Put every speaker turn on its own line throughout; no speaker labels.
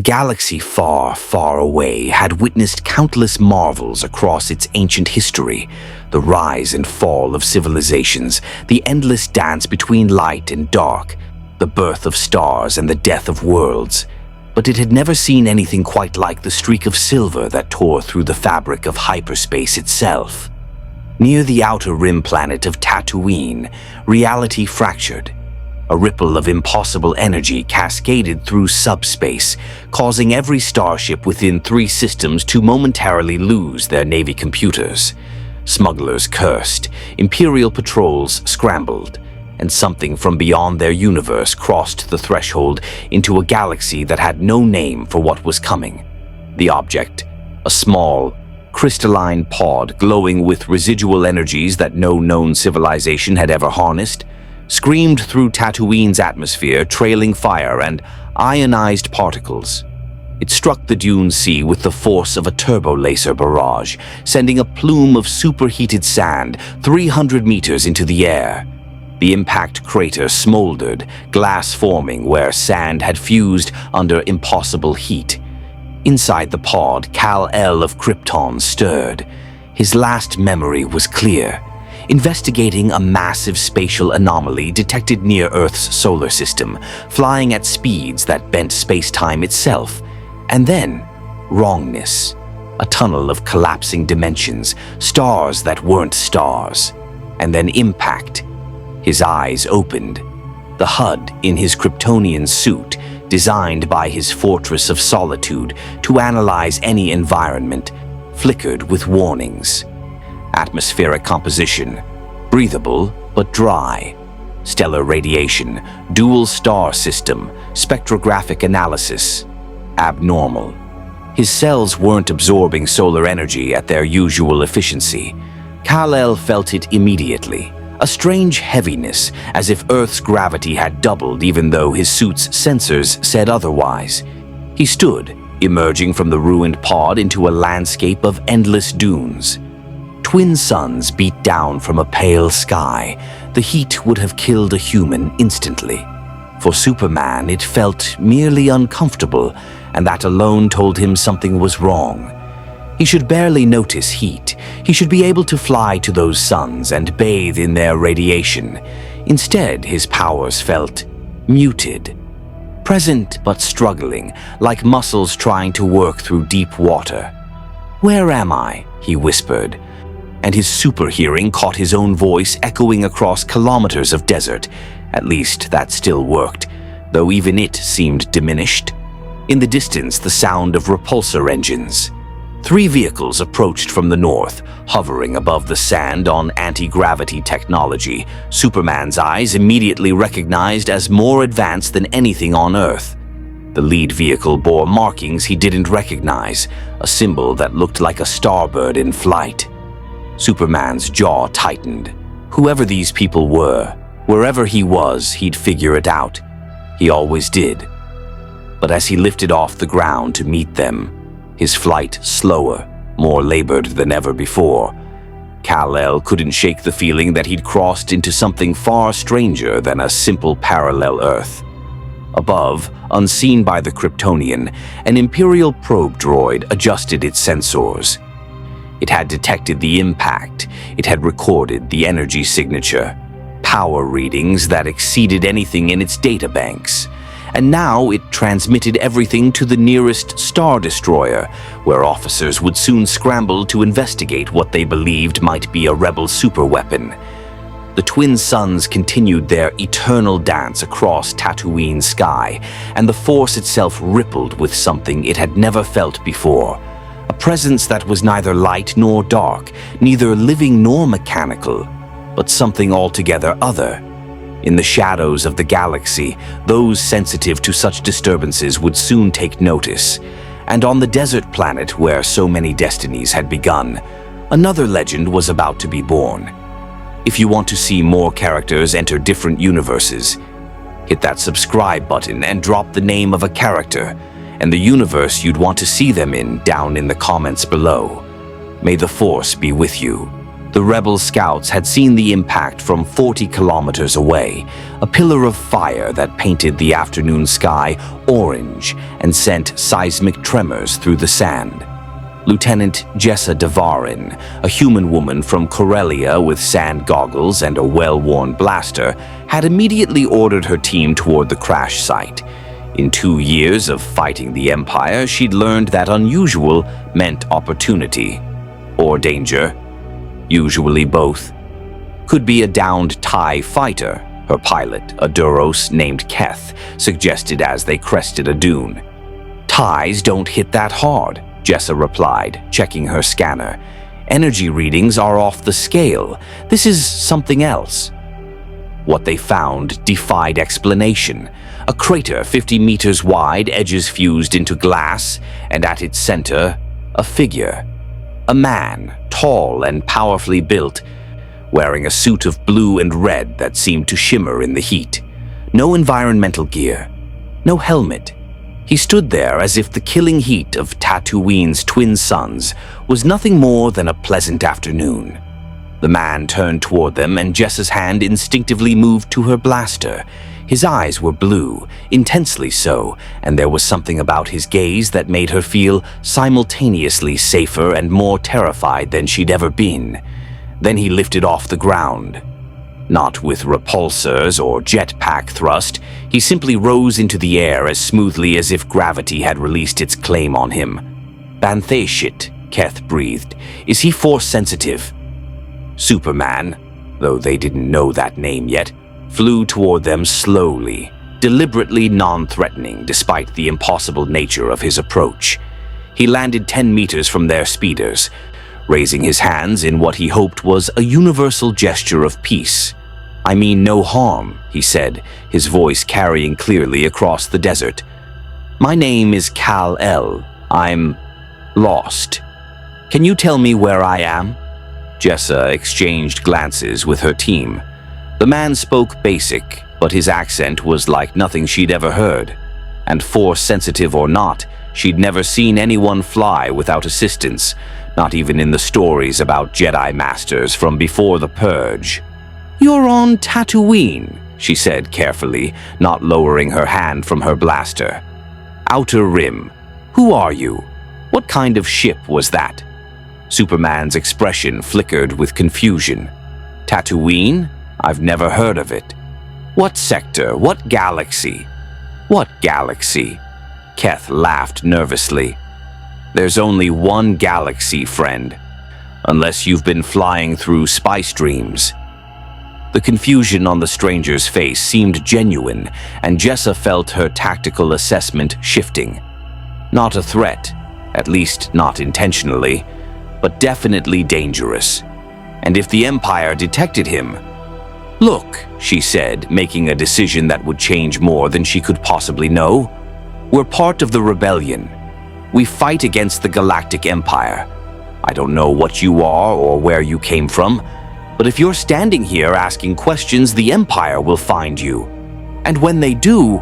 galaxy far, far away had witnessed countless marvels across its ancient history, the rise and fall of civilizations, the endless dance between light and dark, the birth of stars and the death of worlds. But it had never seen anything quite like the streak of silver that tore through the fabric of hyperspace itself. Near the outer rim planet of Tatooine, reality fractured. A ripple of impossible energy cascaded through subspace, causing every starship within 3 systems to momentarily lose their Navy computers. Smugglers cursed, Imperial patrols scrambled, and something from beyond their universe crossed the threshold into a galaxy that had no name for what was coming. The object, a small, crystalline pod glowing with residual energies that no known civilization had ever harnessed, screamed through Tatooine's atmosphere, trailing fire and ionized particles. It struck the dune sea with the force of a turbo-laser barrage, sending a plume of superheated sand 300 meters into the air. The impact crater smoldered, glass forming where sand had fused under impossible heat. Inside the pod, Kal-El of Krypton stirred. His last memory was clear. Investigating a massive spatial anomaly detected near Earth's solar system, flying at speeds that bent space-time itself. And then, wrongness. A tunnel of collapsing dimensions, stars that weren't stars. And then impact. His eyes opened. The HUD in his Kryptonian suit, designed by his fortress of solitude to analyze any environment, flickered with warnings. Atmospheric composition, breathable but dry. Stellar radiation, dual star system, spectrographic analysis, abnormal. His cells weren't absorbing solar energy at their usual efficiency. Kal-El felt it immediately, a strange heaviness, as if Earth's gravity had doubled even though his suit's sensors said otherwise. He stood, emerging from the ruined pod into a landscape of endless dunes. Twin suns beat down from a pale sky. The heat would have killed a human instantly. For Superman, it felt merely uncomfortable, and that alone told him something was wrong. He should barely notice heat. He should be able to fly to those suns and bathe in their radiation. Instead, his powers felt muted. Present but struggling, like muscles trying to work through deep water. "Where am I?" he whispered. And his super hearing caught his own voice echoing across kilometers of desert. At least that still worked, though even it seemed diminished. In the distance, the sound of repulsor engines. 3 vehicles approached from the north, hovering above the sand on anti-gravity technology. Superman's eyes immediately recognized as more advanced than anything on Earth. The lead vehicle bore markings he didn't recognize, a symbol that looked like a starbird in flight. Superman's jaw tightened. Whoever these people were, wherever he was, he'd figure it out. He always did. But as he lifted off the ground to meet them, his flight slower, more labored than ever before, Kal-El couldn't shake the feeling that he'd crossed into something far stranger than a simple parallel Earth. Above, unseen by the Kryptonian, an Imperial probe droid adjusted its sensors. It had detected the impact. It had recorded the energy signature, power readings that exceeded anything in its databanks. And now it transmitted everything to the nearest Star Destroyer, where officers would soon scramble to investigate what they believed might be a rebel superweapon. The twin suns continued their eternal dance across Tatooine's sky, and the Force itself rippled with something it had never felt before. A presence that was neither light nor dark, neither living nor mechanical, but something altogether other. In the shadows of the galaxy, those sensitive to such disturbances would soon take notice. And on the desert planet where so many destinies had begun, another legend was about to be born. If you want to see more characters enter different universes, hit that subscribe button and drop the name of a character and the universe you'd want to see them in down in the comments below. May the Force be with you. The rebel scouts had seen the impact from 40 kilometers away, a pillar of fire that painted the afternoon sky orange and sent seismic tremors through the sand. Lieutenant Jessa Devarin, a human woman from Corellia with sand goggles and a well-worn blaster, had immediately ordered her team toward the crash site. In 2 years of fighting the Empire, she'd learned that unusual meant opportunity or danger. Usually both. Could be a downed TIE fighter, her pilot, a Duros named Keth, suggested as they crested a dune. TIEs don't hit that hard, Jessa replied, checking her scanner. Energy readings are off the scale. This is something else. What they found defied explanation. A crater 50 meters wide, edges fused into glass, and at its center, a figure. A man, tall and powerfully built, wearing a suit of blue and red that seemed to shimmer in the heat. No environmental gear, no helmet. He stood there as if the killing heat of Tatooine's twin suns was nothing more than a pleasant afternoon. The man turned toward them, and Jessa's hand instinctively moved to her blaster. His eyes were blue, intensely so, and there was something about his gaze that made her feel simultaneously safer and more terrified than she'd ever been. Then he lifted off the ground. Not with repulsors or jetpack thrust, he simply rose into the air as smoothly as if gravity had released its claim on him. "Banthay shit," Keth breathed. "Is he force-sensitive?" Superman, though they didn't know that name yet, flew toward them slowly, deliberately non-threatening despite the impossible nature of his approach. He landed 10 meters from their speeders, raising his hands in what he hoped was a universal gesture of peace. "I mean no harm," he said, his voice carrying clearly across the desert. "My name is Kal-El. I'm lost. Can you tell me where I am?" Jessa exchanged glances with her team. The man spoke basic, but his accent was like nothing she'd ever heard. And force-sensitive or not, she'd never seen anyone fly without assistance, not even in the stories about Jedi Masters from before the Purge. "You're on Tatooine," she said carefully, not lowering her hand from her blaster. "Outer Rim. Who are you? What kind of ship was that?" Superman's expression flickered with confusion. "Tatooine? I've never heard of it. What sector? What galaxy?" "What galaxy?" Keth laughed nervously. "There's only one galaxy, friend. Unless you've been flying through spice dreams." The confusion on the stranger's face seemed genuine, and Jessa felt her tactical assessment shifting. Not a threat, at least not intentionally, but definitely dangerous. And if the Empire detected him... "Look," she said, making a decision that would change more than she could possibly know. "We're part of the rebellion. We fight against the Galactic Empire. I don't know what you are or where you came from, but if you're standing here asking questions, the Empire will find you. And when they do..."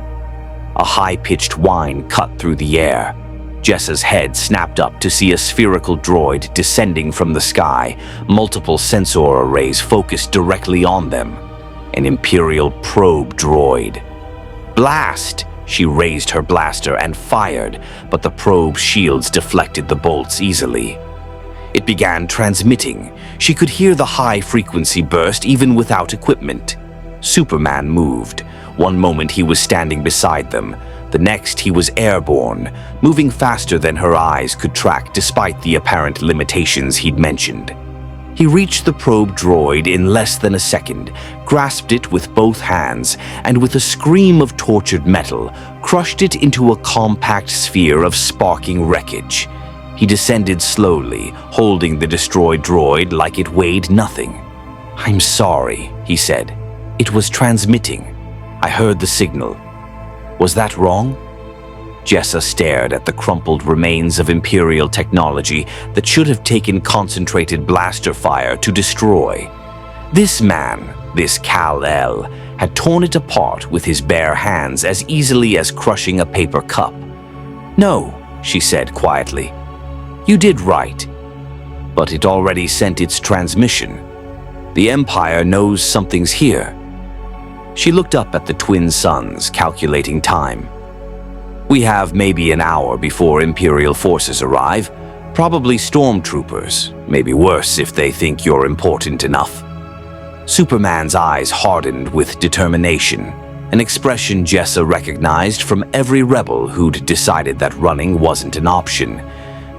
A high-pitched whine cut through the air. Jessa's head snapped up to see a spherical droid descending from the sky, multiple sensor arrays focused directly on them. An Imperial probe droid. "Blast!" She raised her blaster and fired, but the probe's shields deflected the bolts easily. It began transmitting. She could hear the high-frequency burst even without equipment. Superman moved. One moment he was standing beside them. The next he was airborne, moving faster than her eyes could track despite the apparent limitations he'd mentioned. He reached the probe droid in less than a second, grasped it with both hands, and with a scream of tortured metal, crushed it into a compact sphere of sparking wreckage. He descended slowly, holding the destroyed droid like it weighed nothing. "I'm sorry," he said. "It was transmitting. I heard the signal. Was that wrong?" Jessa stared at the crumpled remains of Imperial technology that should have taken concentrated blaster fire to destroy. This man, this Kal-El, had torn it apart with his bare hands as easily as crushing a paper cup. "No," she said quietly. "You did right. but it already sent its transmission. The Empire knows something's here. She looked up at the twin suns, calculating time. We have maybe an hour before Imperial forces arrive. Probably stormtroopers, maybe worse if they think you're important enough. Superman's eyes hardened with determination, an expression Jessa recognized from every rebel who'd decided that running wasn't an option.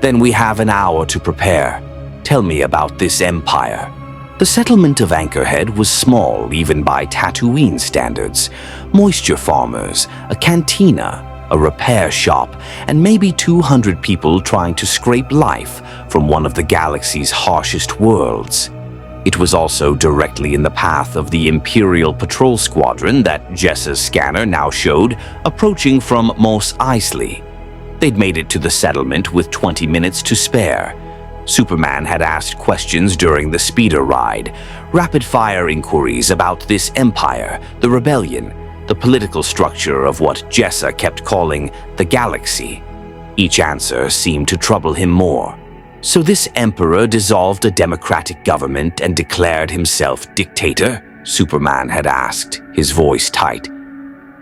Then we have an hour to prepare. Tell me about this Empire. The settlement of Anchorhead was small even by Tatooine standards. Moisture farmers, a cantina, a repair shop, and maybe 200 people trying to scrape life from one of the galaxy's harshest worlds. It was also directly in the path of the Imperial Patrol Squadron that Jessa's scanner now showed approaching from Mos Eisley. They'd made it to the settlement with 20 minutes to spare. Superman had asked questions during the speeder ride, rapid-fire inquiries about this empire, the rebellion, the political structure of what Jessa kept calling the galaxy. Each answer seemed to trouble him more. So this emperor dissolved a democratic government and declared himself dictator? Superman had asked, his voice tight.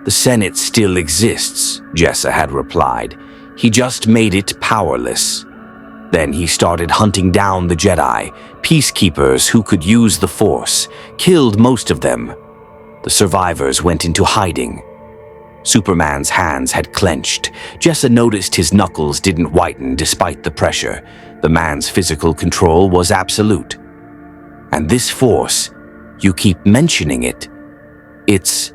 The Senate still exists, Jessa had replied. He just made it powerless. Then he started hunting down the Jedi, peacekeepers who could use the Force, killed most of them. The survivors went into hiding. Superman's hands had clenched. Jessa noticed his knuckles didn't whiten despite the pressure. The man's physical control was absolute. And this Force, you keep mentioning it. It's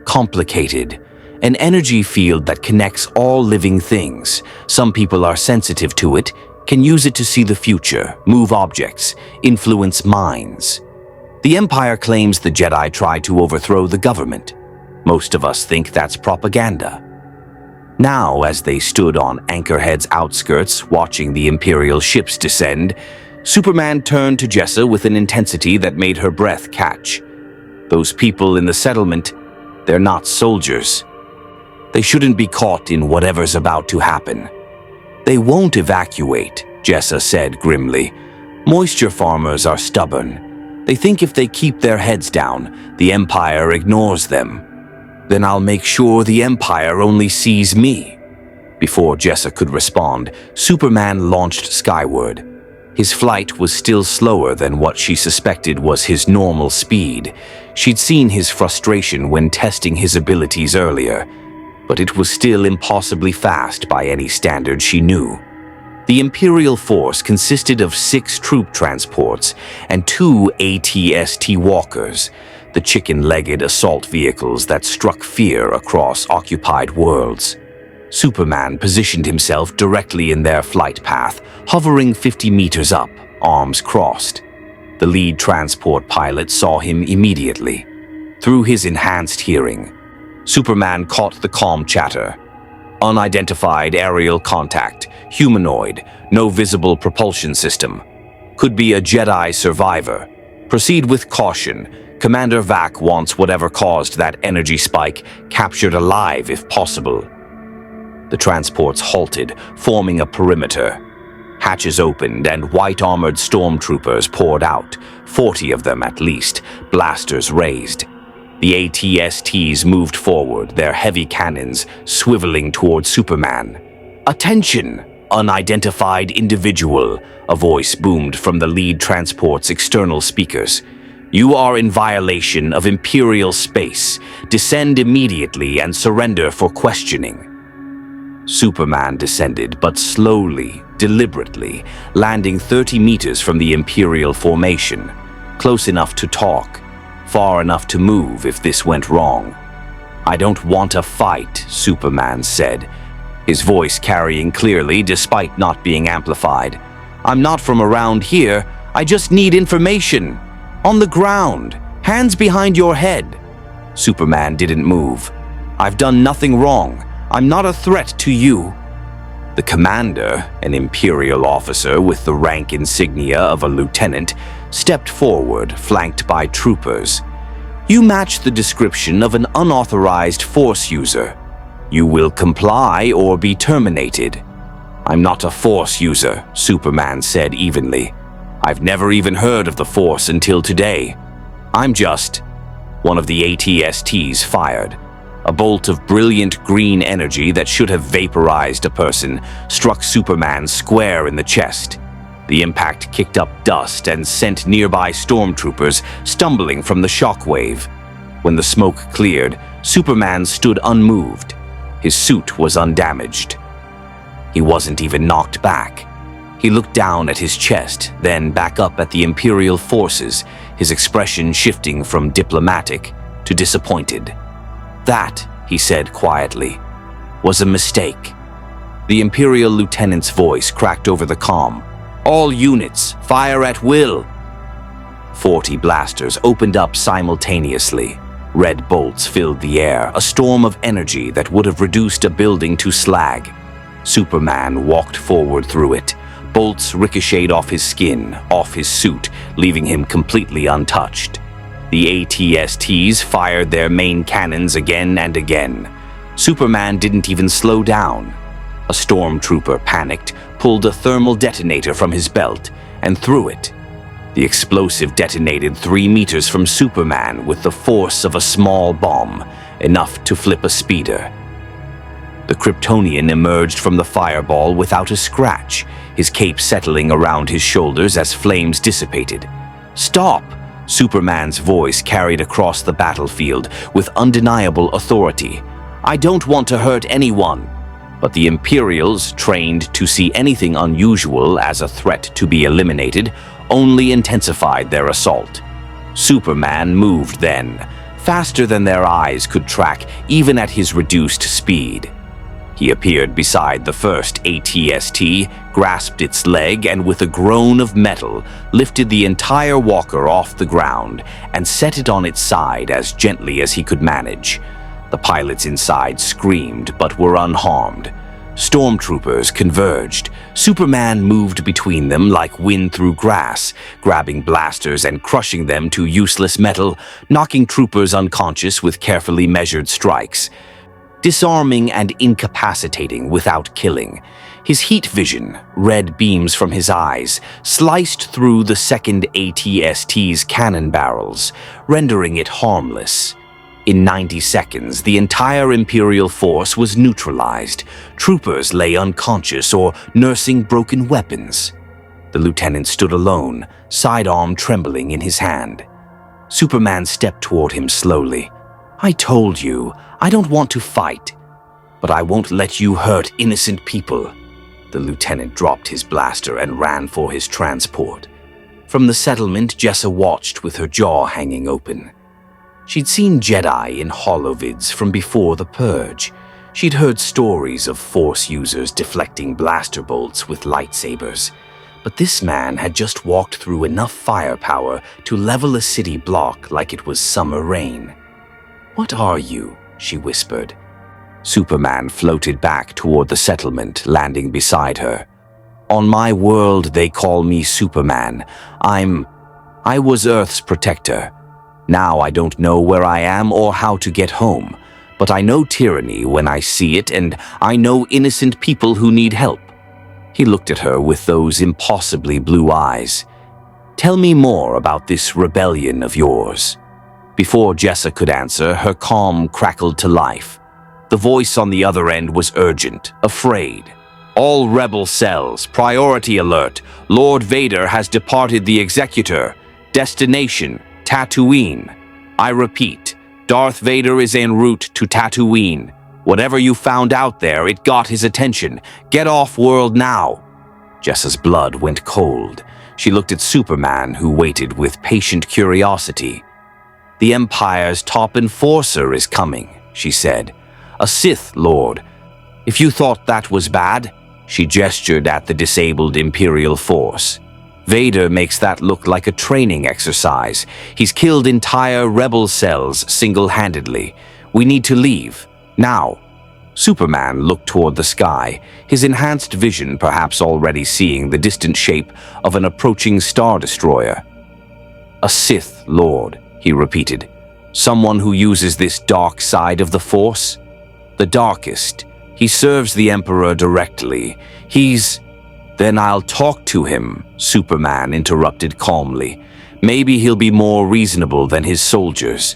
complicated. An energy field that connects all living things. Some people are sensitive to it, can use it to see the future, move objects, influence minds. The Empire claims the Jedi tried to overthrow the government. Most of us think that's propaganda. Now, as they stood on Anchorhead's outskirts watching the Imperial ships descend, Superman turned to Jessa with an intensity that made her breath catch. Those people in the settlement, they're not soldiers. They shouldn't be caught in whatever's about to happen. They won't evacuate, Jessa said grimly. Moisture farmers are stubborn. They think if they keep their heads down, the Empire ignores them. Then I'll make sure the Empire only sees me. Before Jessa could respond, Superman launched skyward. His flight was still slower than what she suspected was his normal speed. She'd seen his frustration when testing his abilities earlier, but it was still impossibly fast by any standard she knew. The Imperial force consisted of 6 troop transports and 2 AT-ST walkers, the chicken-legged assault vehicles that struck fear across occupied worlds. Superman positioned himself directly in their flight path, hovering 50 meters up, arms crossed. The lead transport pilot saw him immediately. Through his enhanced hearing, Superman caught the calm chatter. Unidentified aerial contact, humanoid, no visible propulsion system. Could be a Jedi survivor. Proceed with caution. Commander Vac wants whatever caused that energy spike captured alive if possible. The transports halted, forming a perimeter. Hatches opened and white-armored stormtroopers poured out, 40 of them at least, blasters raised. The AT-STs moved forward, their heavy cannons swiveling toward Superman. "Attention, unidentified individual," a voice boomed from the lead transport's external speakers. "You are in violation of Imperial space. Descend immediately and surrender for questioning." Superman descended, but slowly, deliberately, landing 30 meters from the Imperial formation, close enough to talk, far enough to move if this went wrong. "I don't want a fight," Superman said, his voice carrying clearly despite not being amplified. "I'm not from around here. I just need information. On the ground, hands behind your head." Superman didn't move. "I've done nothing wrong. I'm not a threat to you." The commander, an Imperial officer with the rank insignia of a lieutenant, stepped forward, flanked by troopers. "You match the description of an unauthorized Force user. You will comply or be terminated." "I'm not a Force user," Superman said evenly. I've never even heard of the Force until today. I'm just..." One of the ATSTs fired. A bolt of brilliant green energy that should have vaporized a person struck Superman square in the chest. The impact kicked up dust and sent nearby stormtroopers stumbling from the shockwave. When the smoke cleared, Superman stood unmoved. His suit was undamaged. He wasn't even knocked back. He looked down at his chest, then back up at the Imperial forces, his expression shifting from diplomatic to disappointed. "That," he said quietly, "was a mistake." The Imperial lieutenant's voice cracked over the comm. "All units, fire at will." 40 blasters opened up simultaneously. Red bolts filled the air, a storm of energy that would have reduced a building to slag. Superman walked forward through it. Bolts ricocheted off his skin, off his suit, leaving him completely untouched. The ATSTs fired their main cannons again and again. Superman didn't even slow down. A stormtrooper panicked, pulled a thermal detonator from his belt, and threw it. The explosive detonated 3 meters from Superman with the force of a small bomb, enough to flip a speeder. The Kryptonian emerged from the fireball without a scratch, his cape settling around his shoulders as flames dissipated. "Stop!" Superman's voice carried across the battlefield with undeniable authority. "I don't want to hurt anyone." But the Imperials, trained to see anything unusual as a threat to be eliminated, only intensified their assault. Superman moved then, faster than their eyes could track even at his reduced speed. He appeared beside the first ATST, grasped its leg, and with a groan of metal, lifted the entire walker off the ground and set it on its side as gently as he could manage. The pilots inside screamed but were unharmed. Stormtroopers converged. Superman moved between them like wind through grass, grabbing blasters and crushing them to useless metal, knocking troopers unconscious with carefully measured strikes. Disarming and incapacitating without killing. His heat vision, red beams from his eyes, sliced through the second ATST's cannon barrels, rendering it harmless. In 90 seconds, the entire Imperial force was neutralized. Troopers lay unconscious or nursing broken weapons. The lieutenant stood alone, sidearm trembling in his hand. Superman stepped toward him slowly. "I told you, I don't want to fight, but I won't let you hurt innocent people." The lieutenant dropped his blaster and ran for his transport. From the settlement, Jessa watched with her jaw hanging open. She'd seen Jedi in holovids from before the Purge. She'd heard stories of Force users deflecting blaster bolts with lightsabers. But this man had just walked through enough firepower to level a city block like it was summer rain. "What are you?" she whispered. Superman floated back toward the settlement, landing beside her. "On my world, they call me Superman. I was Earth's protector. Now I don't know where I am or how to get home, but I know tyranny when I see it, and I know innocent people who need help." He looked at her with those impossibly blue eyes. "Tell me more about this rebellion of yours." Before Jessa could answer, her calm crackled to life. The voice on the other end was urgent, afraid. "All rebel cells, priority alert. Lord Vader has departed the Executor. Destination, Tatooine. I repeat, Darth Vader is en route to Tatooine. Whatever you found out there, it got his attention. Get off world now." Jessa's blood went cold. She looked at Superman, who waited with patient curiosity. "The Empire's top enforcer is coming," she said. "A Sith Lord. If you thought that was bad," she gestured at the disabled Imperial force. "Vader makes that look like a training exercise. He's killed entire rebel cells single-handedly. We need to leave. Now." Superman looked toward the sky, his enhanced vision perhaps already seeing the distant shape of an approaching Star Destroyer. "A Sith Lord," he repeated. "Someone who uses this dark side of the Force? The darkest. He serves the Emperor directly. "Then I'll talk to him," Superman interrupted calmly. "Maybe he'll be more reasonable than his soldiers."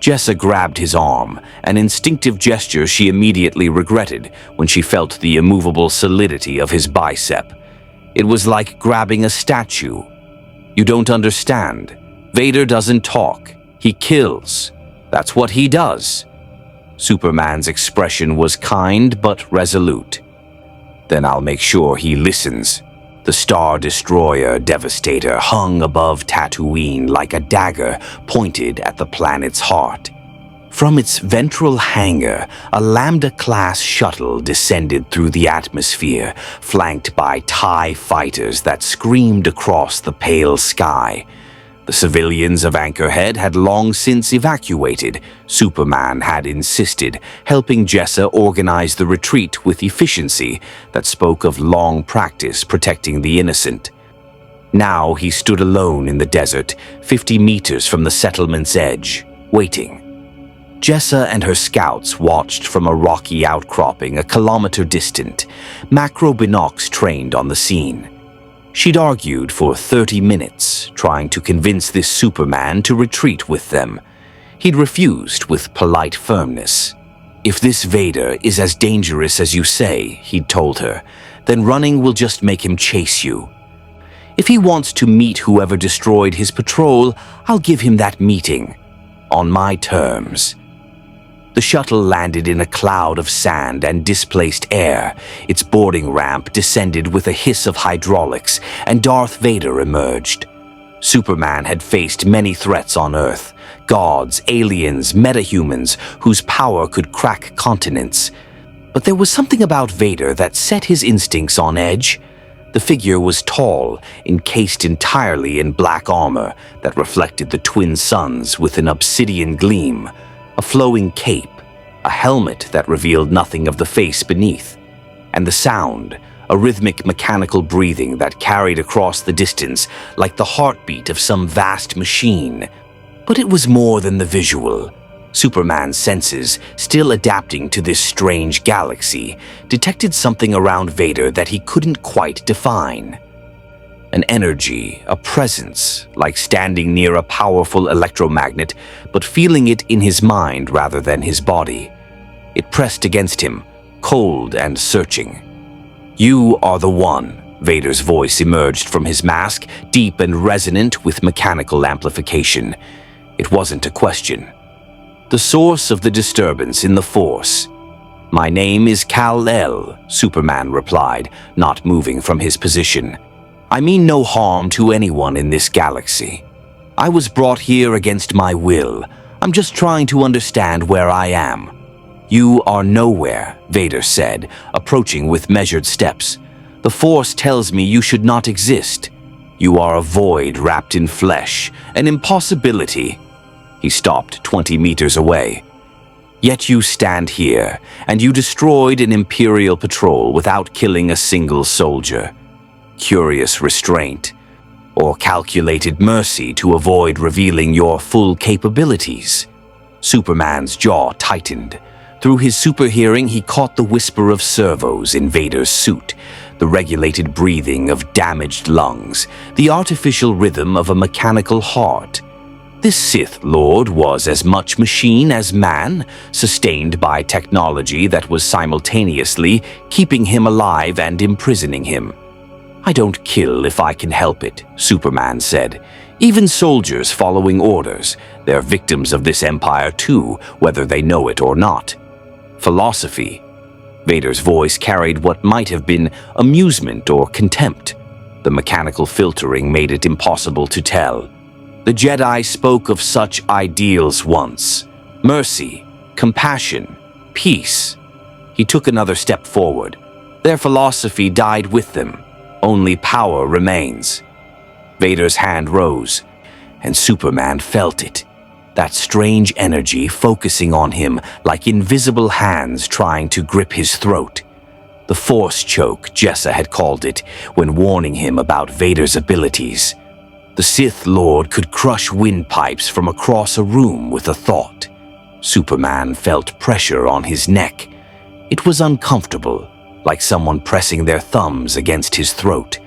Jessa grabbed his arm, an instinctive gesture she immediately regretted when she felt the immovable solidity of his bicep. It was like grabbing a statue. "You don't understand. Vader doesn't talk. He kills. That's what he does." Superman's expression was kind but resolute. "Then I'll make sure he listens." The Star Destroyer Devastator hung above Tatooine like a dagger pointed at the planet's heart. From its ventral hangar, a Lambda-class shuttle descended through the atmosphere, flanked by TIE fighters that screamed across the pale sky. The civilians of Anchorhead had long since evacuated. Superman had insisted, helping Jessa organize the retreat with efficiency that spoke of long practice protecting the innocent. Now he stood alone in the desert, 50 meters from the settlement's edge, waiting. Jessa and her scouts watched from a rocky outcropping a kilometer distant, macro binocs trained on the scene. She'd argued for 30 minutes, trying to convince this Superman to retreat with them. He'd refused with polite firmness. "If this Vader is as dangerous as you say," he'd told her, "then running will just make him chase you. If he wants to meet whoever destroyed his patrol, I'll give him that meeting. On my terms." The shuttle landed in a cloud of sand and displaced air. Its boarding ramp descended with a hiss of hydraulics, and Darth Vader emerged. Superman had faced many threats on Earth: gods, aliens, metahumans whose power could crack continents. But there was something about Vader that set his instincts on edge. The figure was tall, encased entirely in black armor that reflected the twin suns with an obsidian gleam. A flowing cape, a helmet that revealed nothing of the face beneath, and the sound, a rhythmic mechanical breathing that carried across the distance like the heartbeat of some vast machine. But it was more than the visual. Superman's senses, still adapting to this strange galaxy, detected something around Vader that he couldn't quite define. An energy, a presence, like standing near a powerful electromagnet, but feeling it in his mind rather than his body. It pressed against him, cold and searching. "You are the one," Vader's voice emerged from his mask, deep and resonant with mechanical amplification. It wasn't a question. "The source of the disturbance in the Force." "My name is Kal-El," Superman replied, not moving from his position. "I mean no harm to anyone in this galaxy. I was brought here against my will. I'm just trying to understand where I am." "You are nowhere," Vader said, approaching with measured steps. "The Force tells me you should not exist. You are a void wrapped in flesh, an impossibility." He stopped 20 meters away. "Yet you stand here, and you destroyed an Imperial patrol without killing a single soldier. Curious restraint, or calculated mercy to avoid revealing your full capabilities?" Superman's jaw tightened. Through his superhearing, he caught the whisper of servos in Vader's suit, the regulated breathing of damaged lungs, the artificial rhythm of a mechanical heart. This Sith Lord was as much machine as man, sustained by technology that was simultaneously keeping him alive and imprisoning him. "I don't kill if I can help it," Superman said. "Even soldiers following orders, they're victims of this empire too, whether they know it or not." "Philosophy." Vader's voice carried what might have been amusement or contempt. The mechanical filtering made it impossible to tell. "The Jedi spoke of such ideals once: mercy, compassion, peace." He took another step forward. "Their philosophy died with them. Only power remains." Vader's hand rose, and Superman felt it. That strange energy focusing on him like invisible hands trying to grip his throat. The Force choke, Jessa had called it, when warning him about Vader's abilities. The Sith Lord could crush windpipes from across a room with a thought. Superman felt pressure on his neck. It was uncomfortable, like someone pressing their thumbs against his throat.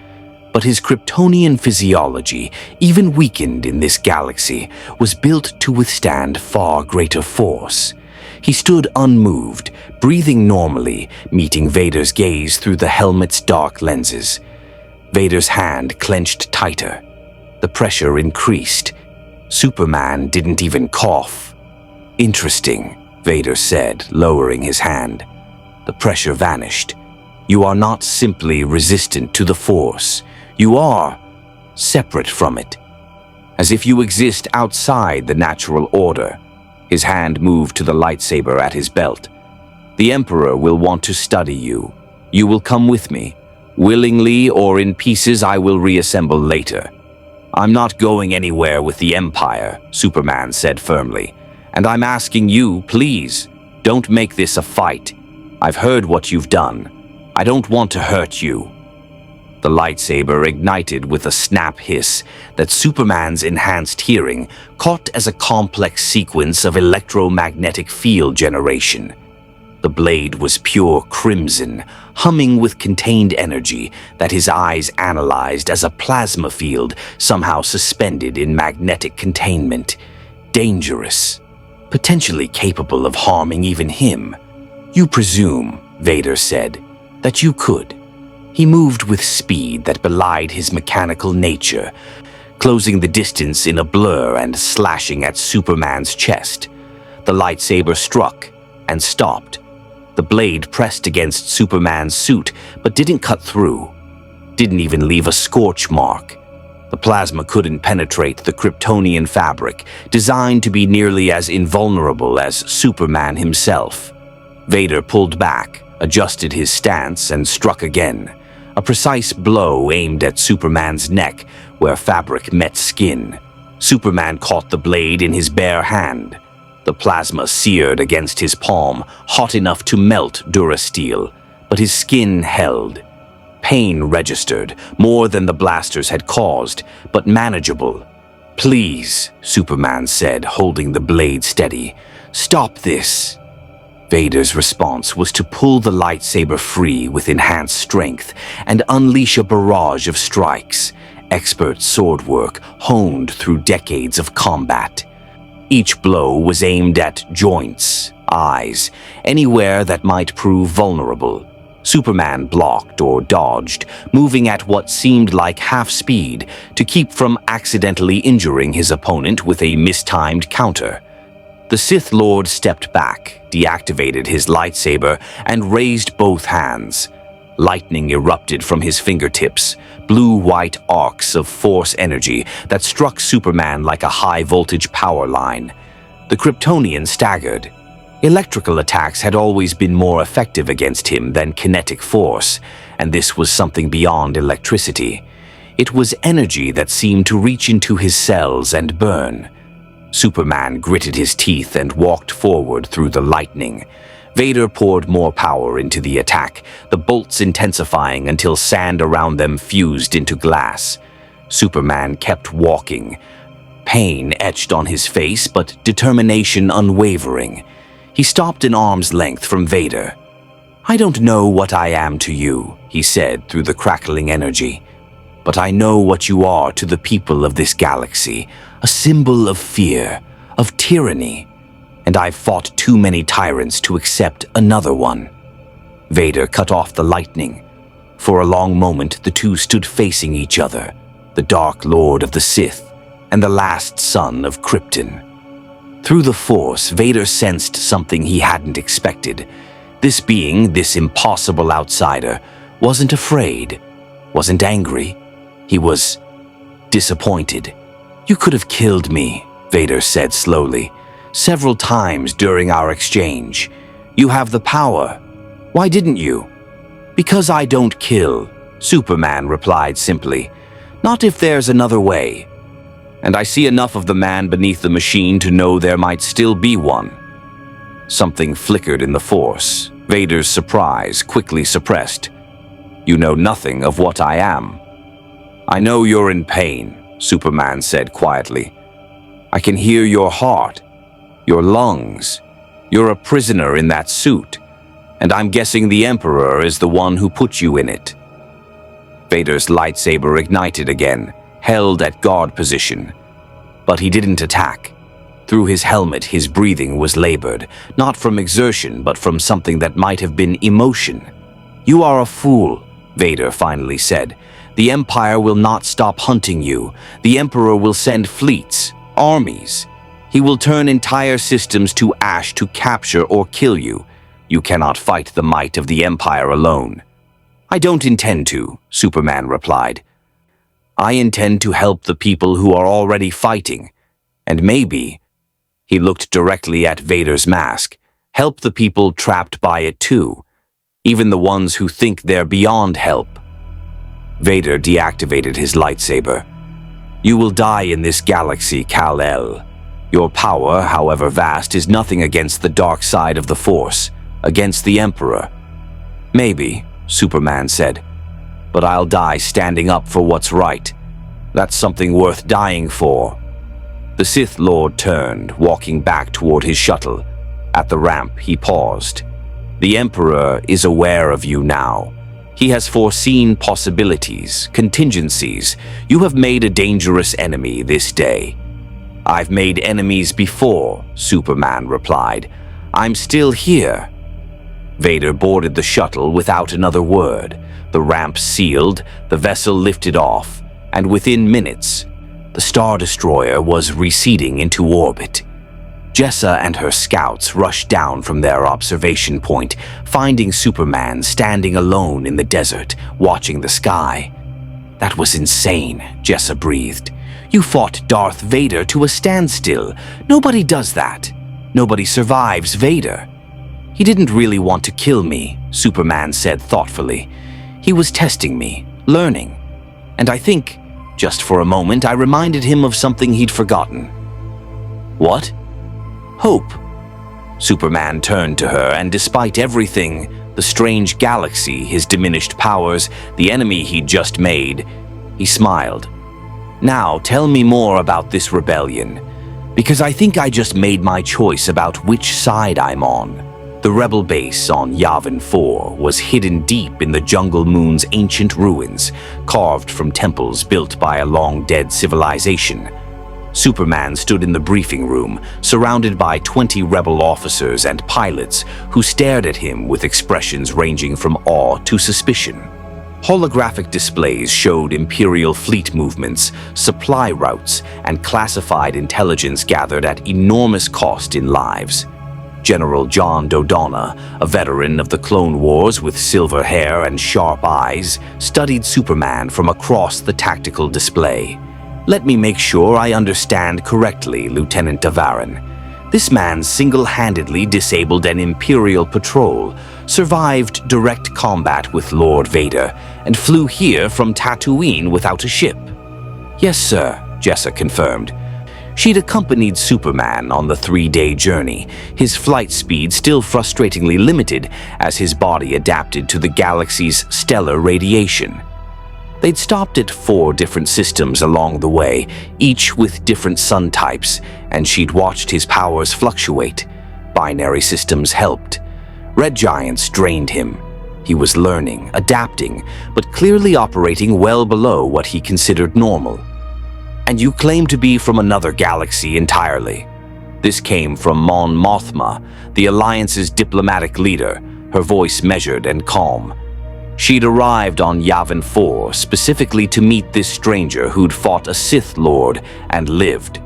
But his Kryptonian physiology, even weakened in this galaxy, was built to withstand far greater force. He stood unmoved, breathing normally, meeting Vader's gaze through the helmet's dark lenses. Vader's hand clenched tighter. The pressure increased. Superman didn't even cough. "Interesting," Vader said, lowering his hand. The pressure vanished. "You are not simply resistant to the Force. You are separate from it. As if you exist outside the natural order." His hand moved to the lightsaber at his belt. "The Emperor will want to study you. You will come with me. Willingly or in pieces I will reassemble later." "I'm not going anywhere with the Empire," Superman said firmly. "And I'm asking you, please, don't make this a fight. I've heard what you've done. I don't want to hurt you." The lightsaber ignited with a snap hiss that Superman's enhanced hearing caught as a complex sequence of electromagnetic field generation. The blade was pure crimson, humming with contained energy that his eyes analyzed as a plasma field somehow suspended in magnetic containment. Dangerous, potentially capable of harming even him. "You presume," Vader said, "that you could." He moved with speed that belied his mechanical nature, closing the distance in a blur and slashing at Superman's chest. The lightsaber struck and stopped. The blade pressed against Superman's suit but didn't cut through. Didn't even leave a scorch mark. The plasma couldn't penetrate the Kryptonian fabric, designed to be nearly as invulnerable as Superman himself. Vader pulled back, adjusted his stance, and struck again. A precise blow aimed at Superman's neck, where fabric met skin. Superman caught the blade in his bare hand. The plasma seared against his palm, hot enough to melt Durasteel, but his skin held. Pain registered, more than the blasters had caused, but manageable. "Please," Superman said, holding the blade steady. "Stop this." Vader's response was to pull the lightsaber free with enhanced strength and unleash a barrage of strikes, expert sword work honed through decades of combat. Each blow was aimed at joints, eyes, anywhere that might prove vulnerable. Superman blocked or dodged, moving at what seemed like half speed to keep from accidentally injuring his opponent with a mistimed counter. The Sith Lord stepped back, deactivated his lightsaber, and raised both hands. Lightning erupted from his fingertips, blue-white arcs of force energy that struck Superman like a high-voltage power line. The Kryptonian staggered. Electrical attacks had always been more effective against him than kinetic force, and this was something beyond electricity. It was energy that seemed to reach into his cells and burn. Superman gritted his teeth and walked forward through the lightning. Vader poured more power into the attack, the bolts intensifying until sand around them fused into glass. Superman kept walking. Pain etched on his face, but determination unwavering. He stopped an arm's length from Vader. "I don't know what I am to you," he said through the crackling energy. "But I know what you are to the people of this galaxy, a symbol of fear, of tyranny, and I've fought too many tyrants to accept another one." Vader cut off the lightning. For a long moment, the two stood facing each other, the Dark Lord of the Sith and the last son of Krypton. Through the Force, Vader sensed something he hadn't expected. This being, this impossible outsider, wasn't afraid, wasn't angry. He was disappointed. "You could have killed me," Vader said slowly, "several times during our exchange. You have the power. Why didn't you?" "Because I don't kill," Superman replied simply. "Not if there's another way. And I see enough of the man beneath the machine to know there might still be one." Something flickered in the Force. Vader's surprise quickly suppressed. "You know nothing of what I am." "I know you're in pain," Superman said quietly. "I can hear your heart, your lungs. You're a prisoner in that suit. And I'm guessing the Emperor is the one who put you in it." Vader's lightsaber ignited again, held at guard position. But he didn't attack. Through his helmet, his breathing was labored, not from exertion, but from something that might have been emotion. "You are a fool," Vader finally said. "The Empire will not stop hunting you. The Emperor will send fleets, armies. He will turn entire systems to ash to capture or kill you. You cannot fight the might of the Empire alone." "I don't intend to," Superman replied. "I intend to help the people who are already fighting. And maybe," he looked directly at Vader's mask, "help the people trapped by it too. Even the ones who think they're beyond help." Vader deactivated his lightsaber. "You will die in this galaxy, Kal-El. Your power, however vast, is nothing against the dark side of the Force, against the Emperor." "Maybe," Superman said, "but I'll die standing up for what's right. That's something worth dying for." The Sith Lord turned, walking back toward his shuttle. At the ramp, he paused. "The Emperor is aware of you now. He has foreseen possibilities, contingencies. You have made a dangerous enemy this day." "I've made enemies before," Superman replied. "I'm still here." Vader boarded the shuttle without another word. The ramp sealed, the vessel lifted off, and within minutes, the Star Destroyer was receding into orbit. Jessa and her scouts rushed down from their observation point, finding Superman standing alone in the desert, watching the sky. "That was insane," Jessa breathed. "You fought Darth Vader to a standstill. Nobody does that. Nobody survives Vader." "He didn't really want to kill me," Superman said thoughtfully. "He was testing me, learning. And I think, just for a moment, I reminded him of something he'd forgotten." "What?" "Hope." Superman turned to her, and despite everything, the strange galaxy, his diminished powers, the enemy he'd just made, he smiled. "Now tell me more about this rebellion, because I think I just made my choice about which side I'm on." The rebel base on Yavin 4 was hidden deep in the Jungle Moon's ancient ruins, carved from temples built by a long-dead civilization. Superman stood in the briefing room, surrounded by 20 rebel officers and pilots who stared at him with expressions ranging from awe to suspicion. Holographic displays showed Imperial fleet movements, supply routes, and classified intelligence gathered at enormous cost in lives. General John Dodonna, a veteran of the Clone Wars with silver hair and sharp eyes, studied Superman from across the tactical display. "Let me make sure I understand correctly, Lieutenant Davarin. This man single-handedly disabled an Imperial patrol, survived direct combat with Lord Vader, and flew here from Tatooine without a ship." "Yes, sir," Jessa confirmed. She'd accompanied Superman on the 3-day journey, his flight speed still frustratingly limited as his body adapted to the galaxy's stellar radiation. They'd stopped at 4 different systems along the way, each with different sun types, and she'd watched his powers fluctuate. Binary systems helped. Red giants drained him. He was learning, adapting, but clearly operating well below what he considered normal. "And you claim to be from another galaxy entirely." This came from Mon Mothma, the Alliance's diplomatic leader, her voice measured and calm. She'd arrived on Yavin 4 specifically to meet this stranger who'd fought a Sith Lord and lived.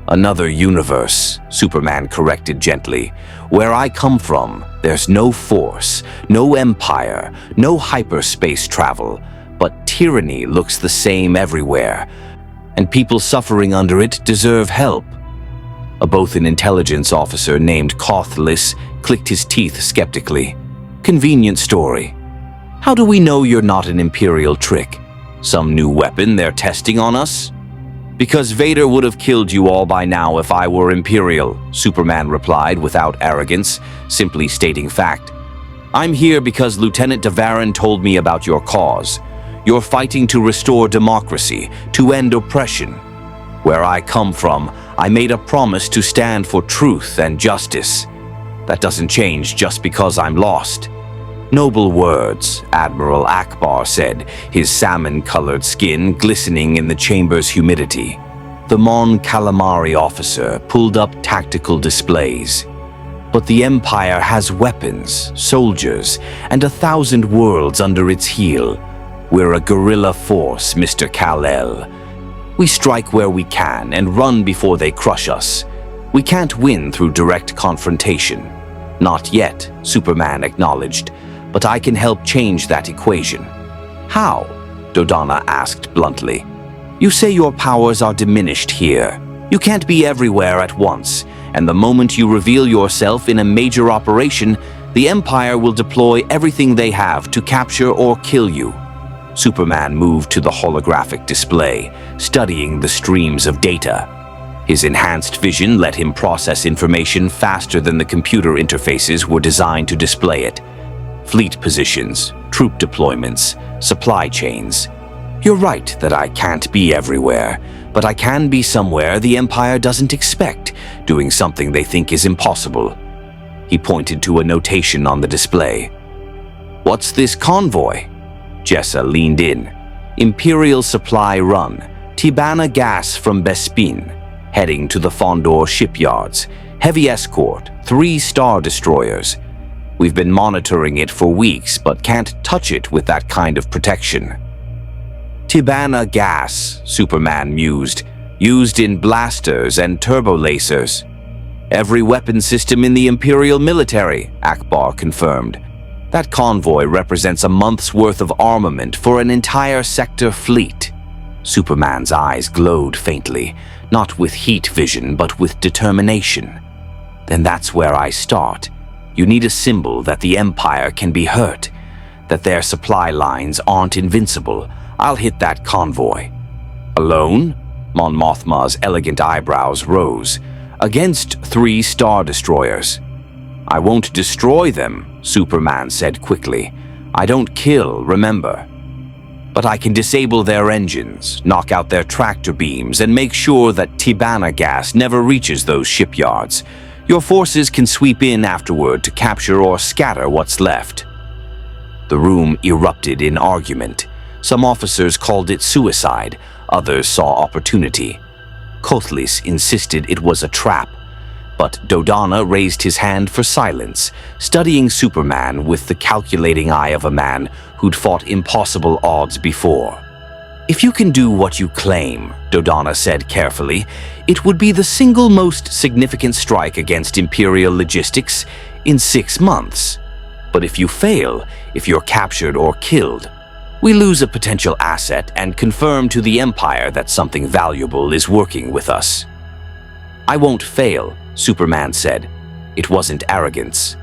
"Another universe," Superman corrected gently. "Where I come from, there's no Force, no Empire, no hyperspace travel, but tyranny looks the same everywhere, and people suffering under it deserve help." A Bothan intelligence officer named Kothlis clicked his teeth skeptically. "Convenient story. How do we know you're not an Imperial trick? Some new weapon they're testing on us?" "Because Vader would have killed you all by now if I were Imperial," Superman replied without arrogance, simply stating fact. "I'm here because Lieutenant Davarin told me about your cause. You're fighting to restore democracy, to end oppression. Where I come from, I made a promise to stand for truth and justice. That doesn't change just because I'm lost. "Noble words," Admiral Akbar said, his salmon-colored skin glistening in the chamber's humidity. The Mon Calamari officer pulled up tactical displays. "But the Empire has weapons, soldiers, and 1,000 worlds under its heel. We're a guerrilla force, Mr. Kal-El. We strike where we can and run before they crush us. We can't win through direct confrontation." "Not yet," Superman acknowledged, "but I can help change that equation." "How?" Dodonna asked bluntly. "You say your powers are diminished here. You can't be everywhere at once, and the moment you reveal yourself in a major operation, the Empire will deploy everything they have to capture or kill you." Superman moved to the holographic display, studying the streams of data. His enhanced vision let him process information faster than the computer interfaces were designed to display it. Fleet positions, troop deployments, supply chains. "You're right that I can't be everywhere, but I can be somewhere the Empire doesn't expect, doing something they think is impossible." He pointed to a notation on the display. "What's this convoy?" Jessa leaned in. "Imperial supply run. Tibana gas from Bespin. Heading to the Fondor shipyards. Heavy escort, 3 Star Destroyers. We've been monitoring it for weeks, but can't touch it with that kind of protection." "Tibana gas," Superman mused, "used in blasters and turbolasers." "Every weapon system in the Imperial military," Akbar confirmed. "That convoy represents a month's worth of armament for an entire sector fleet." Superman's eyes glowed faintly, not with heat vision, but with determination. "Then that's where I start. You need a symbol that the Empire can be hurt, that their supply lines aren't invincible. I'll hit that convoy." "Alone?" Mon Mothma's elegant eyebrows rose. "Against 3 Star Destroyers." "I won't destroy them," Superman said quickly. "I don't kill, remember. But I can disable their engines, knock out their tractor beams, and make sure that Tibana gas never reaches those shipyards. Your forces can sweep in afterward to capture or scatter what's left." The room erupted in argument. Some officers called it suicide, others saw opportunity. Kothlis insisted it was a trap, but Dodonna raised his hand for silence, studying Superman with the calculating eye of a man who'd fought impossible odds before. "If you can do what you claim," Dodonna said carefully, "it would be the single most significant strike against Imperial logistics in 6 months. But if you fail, if you're captured or killed, we lose a potential asset and confirm to the Empire that something valuable is working with us." "I won't fail," Superman said. It wasn't arrogance.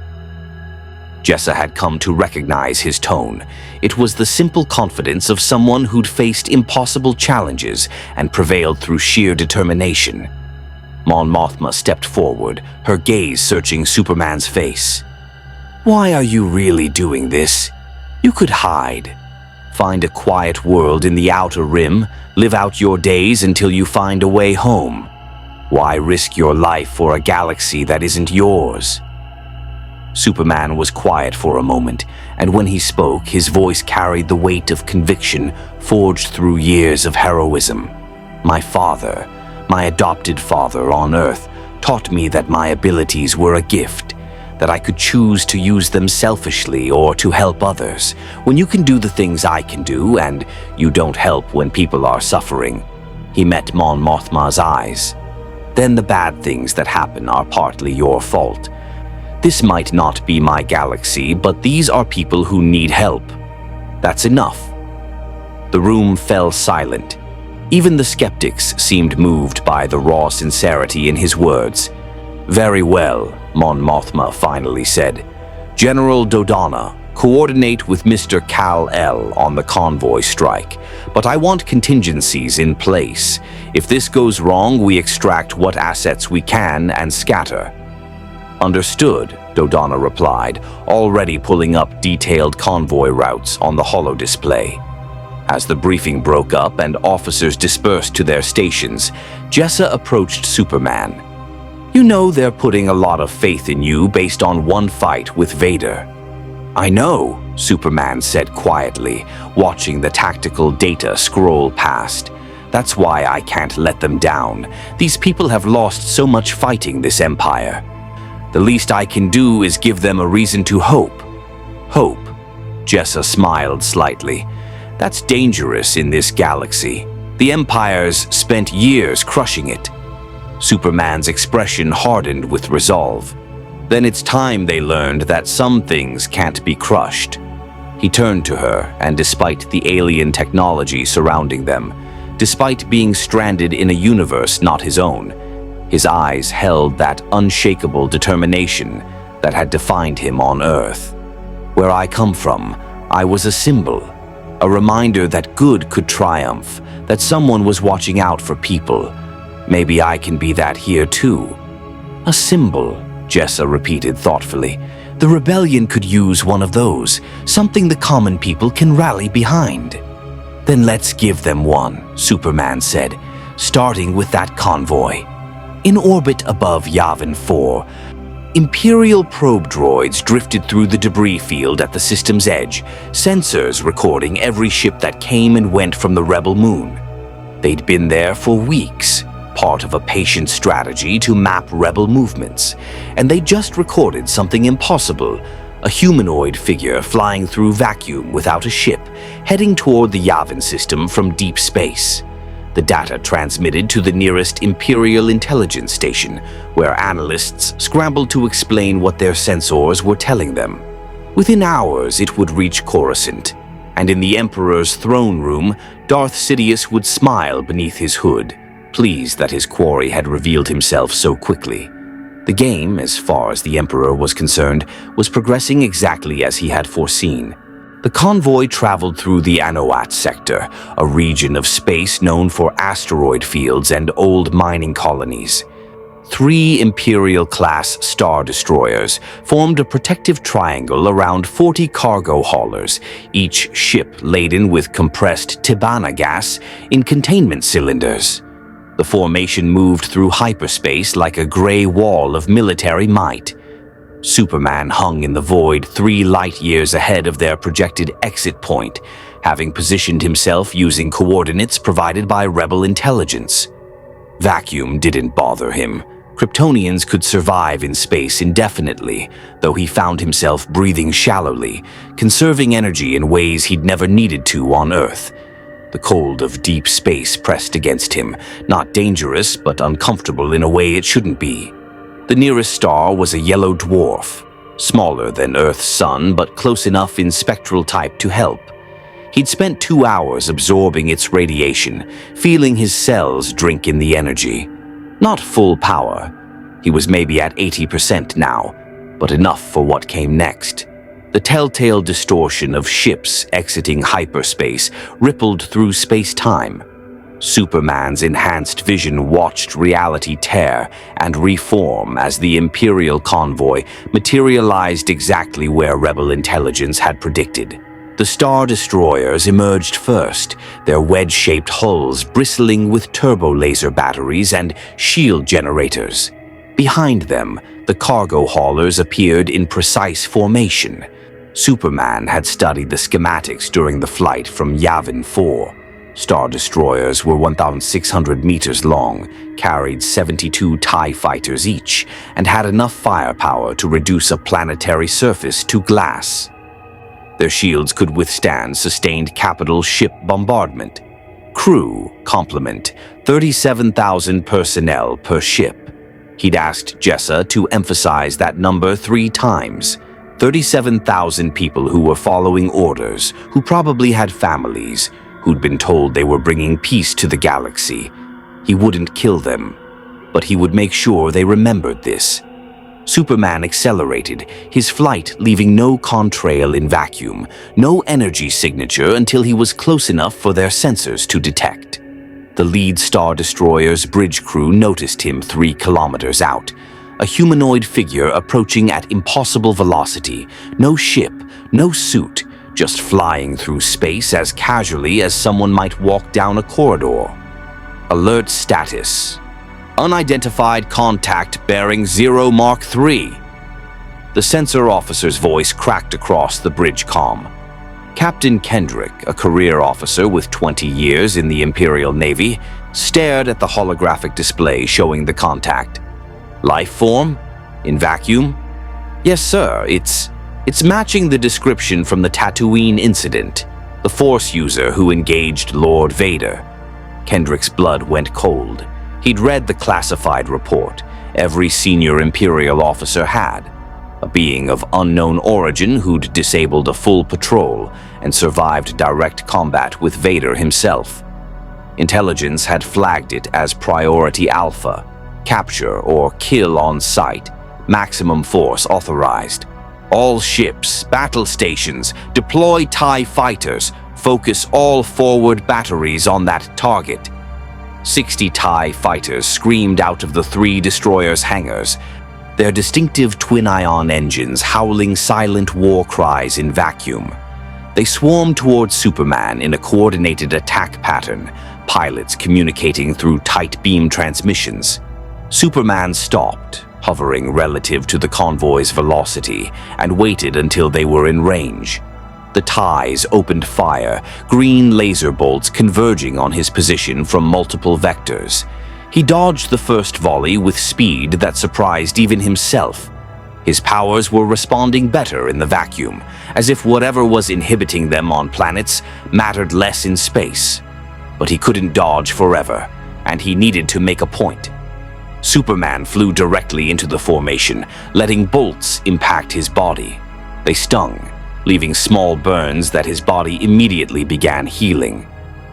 Jessa had come to recognize his tone. It was the simple confidence of someone who'd faced impossible challenges and prevailed through sheer determination. Mon Mothma stepped forward, her gaze searching Superman's face. "Why are you really doing this? You could hide. Find a quiet world in the Outer Rim, live out your days until you find a way home. Why risk your life for a galaxy that isn't yours?" Superman was quiet for a moment, and when he spoke, his voice carried the weight of conviction forged through years of heroism. "My father, my adopted father on Earth, taught me that my abilities were a gift, that I could choose to use them selfishly or to help others. When you can do the things I can do, and you don't help when people are suffering." He met Mon Mothma's eyes. "Then the bad things that happen are partly your fault. This might not be my galaxy, but these are people who need help. That's enough." The room fell silent. Even the skeptics seemed moved by the raw sincerity in his words. "Very well," Mon Mothma finally said. "General Dodonna, coordinate with Mr. Kal-El on the convoy strike, but I want contingencies in place. If this goes wrong, we extract what assets we can and scatter." "Understood," Dodonna replied, already pulling up detailed convoy routes on the holo display. As the briefing broke up and officers dispersed to their stations, Jessa approached Superman. "You know they're putting a lot of faith in you based on one fight with Vader." "I know," Superman said quietly, watching the tactical data scroll past. "That's why I can't let them down. These people have lost so much fighting this empire. The least I can do is give them a reason to hope." "Hope?" Jessa smiled slightly. "That's dangerous in this galaxy. The Empire's spent years crushing it." Superman's expression hardened with resolve. "Then it's time they learned that some things can't be crushed." He turned to her, and despite the alien technology surrounding them, despite being stranded in a universe not his own, his eyes held that unshakable determination that had defined him on Earth. "Where I come from, I was a symbol, a reminder that good could triumph, that someone was watching out for people. Maybe I can be that here too." "A symbol," Jessa repeated thoughtfully. "The rebellion could use one of those, something the common people can rally behind." "Then let's give them one," Superman said, "starting with that convoy." In orbit above Yavin 4, Imperial probe droids drifted through the debris field at the system's edge, sensors recording every ship that came and went from the rebel moon. They'd been there for weeks, part of a patient strategy to map rebel movements, and they just recorded something impossible, a humanoid figure flying through vacuum without a ship, heading toward the Yavin system from deep space. The data transmitted to the nearest Imperial intelligence station, where analysts scrambled to explain what their sensors were telling them. Within hours, it would reach Coruscant, and in the Emperor's throne room, Darth Sidious would smile beneath his hood, pleased that his quarry had revealed himself so quickly. The game, as far as the Emperor was concerned, was progressing exactly as he had foreseen. The convoy traveled through the Anoat sector, a region of space known for asteroid fields and old mining colonies. 3 Imperial-class Star Destroyers formed a protective triangle around 40 cargo haulers, each ship laden with compressed Tibanna gas in containment cylinders. The formation moved through hyperspace like a gray wall of military might. Superman hung in the void 3 light-years ahead of their projected exit point, having positioned himself using coordinates provided by Rebel intelligence. Vacuum didn't bother him. Kryptonians could survive in space indefinitely, though he found himself breathing shallowly, conserving energy in ways he'd never needed to on Earth. The cold of deep space pressed against him, not dangerous but uncomfortable in a way it shouldn't be. The nearest star was a yellow dwarf, smaller than Earth's sun but close enough in spectral type to help. He'd spent 2 hours absorbing its radiation, feeling his cells drink in the energy. Not full power. He was maybe at 80% now, but enough for what came next. The telltale distortion of ships exiting hyperspace rippled through space-time. Superman's enhanced vision watched reality tear and reform as the Imperial convoy materialized exactly where Rebel intelligence had predicted. The Star Destroyers emerged first, their wedge-shaped hulls bristling with turbo-laser batteries and shield generators. Behind them, the cargo haulers appeared in precise formation. Superman had studied the schematics during the flight from Yavin 4. Star Destroyers were 1,600 meters long, carried 72 TIE fighters each, and had enough firepower to reduce a planetary surface to glass. Their shields could withstand sustained capital ship bombardment. Crew complement 37,000 personnel per ship. He'd asked Jessa to emphasize that number 3 times. 37,000 people who were following orders, who probably had families, who'd been told they were bringing peace to the galaxy. He wouldn't kill them, but he would make sure they remembered this. Superman accelerated, his flight leaving no contrail in vacuum, no energy signature until he was close enough for their sensors to detect. The lead Star Destroyer's bridge crew noticed him 3 kilometers out, a humanoid figure approaching at impossible velocity, no ship, no suit, just flying through space as casually as someone might walk down a corridor. Alert status. Unidentified contact bearing 0 Mark 3. The sensor officer's voice cracked across the bridge comm. Captain Kendrick, a career officer with 20 years in the Imperial Navy, stared at the holographic display showing the contact. Life form? In vacuum? Yes, sir. It's matching the description from the Tatooine incident. The Force user who engaged Lord Vader. Kendrick's blood went cold. He'd read the classified report every senior Imperial officer had. A being of unknown origin who'd disabled a full patrol and survived direct combat with Vader himself. Intelligence had flagged it as Priority Alpha, capture or kill on sight, maximum force authorized. All ships, battle stations, deploy TIE fighters, focus all forward batteries on that target. 60 TIE fighters screamed out of the 3 destroyers' hangars, their distinctive twin-ion engines howling silent war cries in vacuum. They swarmed towards Superman in a coordinated attack pattern, pilots communicating through tight beam transmissions. Superman stopped, hovering relative to the convoy's velocity, and waited until they were in range. The TIEs opened fire, green laser bolts converging on his position from multiple vectors. He dodged the first volley with speed that surprised even himself. His powers were responding better in the vacuum, as if whatever was inhibiting them on planets mattered less in space. But he couldn't dodge forever, and he needed to make a point. Superman flew directly into the formation, letting bolts impact his body. They stung, leaving small burns that his body immediately began healing,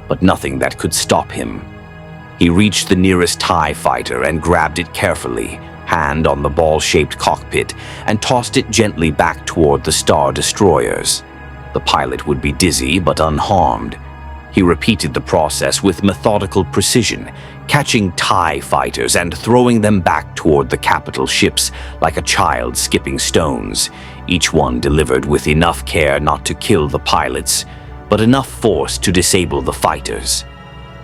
but nothing that could stop him. He reached the nearest TIE fighter and grabbed it carefully, hand on the ball-shaped cockpit, and tossed it gently back toward the Star Destroyers. The pilot would be dizzy but unharmed. He repeated the process with methodical precision, catching TIE fighters and throwing them back toward the capital ships like a child skipping stones, each one delivered with enough care not to kill the pilots, but enough force to disable the fighters.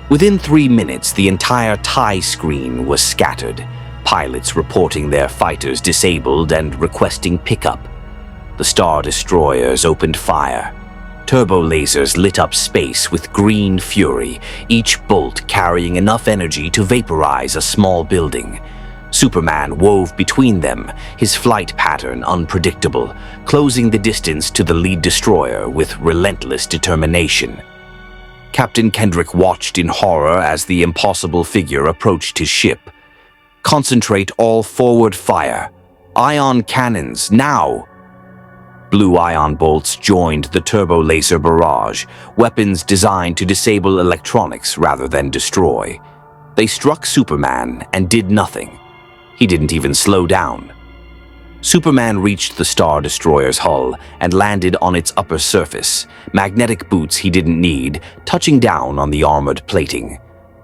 Within 3 minutes, the entire TIE screen was scattered, pilots reporting their fighters disabled and requesting pickup. The Star Destroyers opened fire. Turbo lasers lit up space with green fury, each bolt carrying enough energy to vaporize a small building. Superman wove between them, his flight pattern unpredictable, closing the distance to the lead destroyer with relentless determination. Captain Kendrick watched in horror as the impossible figure approached his ship. Concentrate all forward fire. Ion cannons, now! Blue ion bolts joined the turbo laser barrage, weapons designed to disable electronics rather than destroy. They struck Superman and did nothing. He didn't even slow down. Superman reached the Star Destroyer's hull and landed on its upper surface, magnetic boots he didn't need, touching down on the armored plating.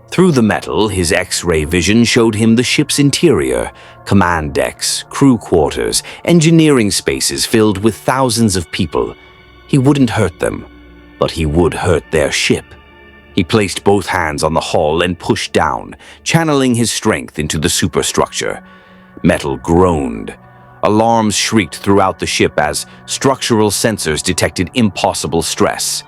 Through the metal, his X-ray vision showed him the ship's interior, command decks, crew quarters, engineering spaces filled with thousands of people. He wouldn't hurt them, but he would hurt their ship. He placed both hands on the hull and pushed down, channeling his strength into the superstructure. Metal groaned. Alarms shrieked throughout the ship as structural sensors detected impossible stress.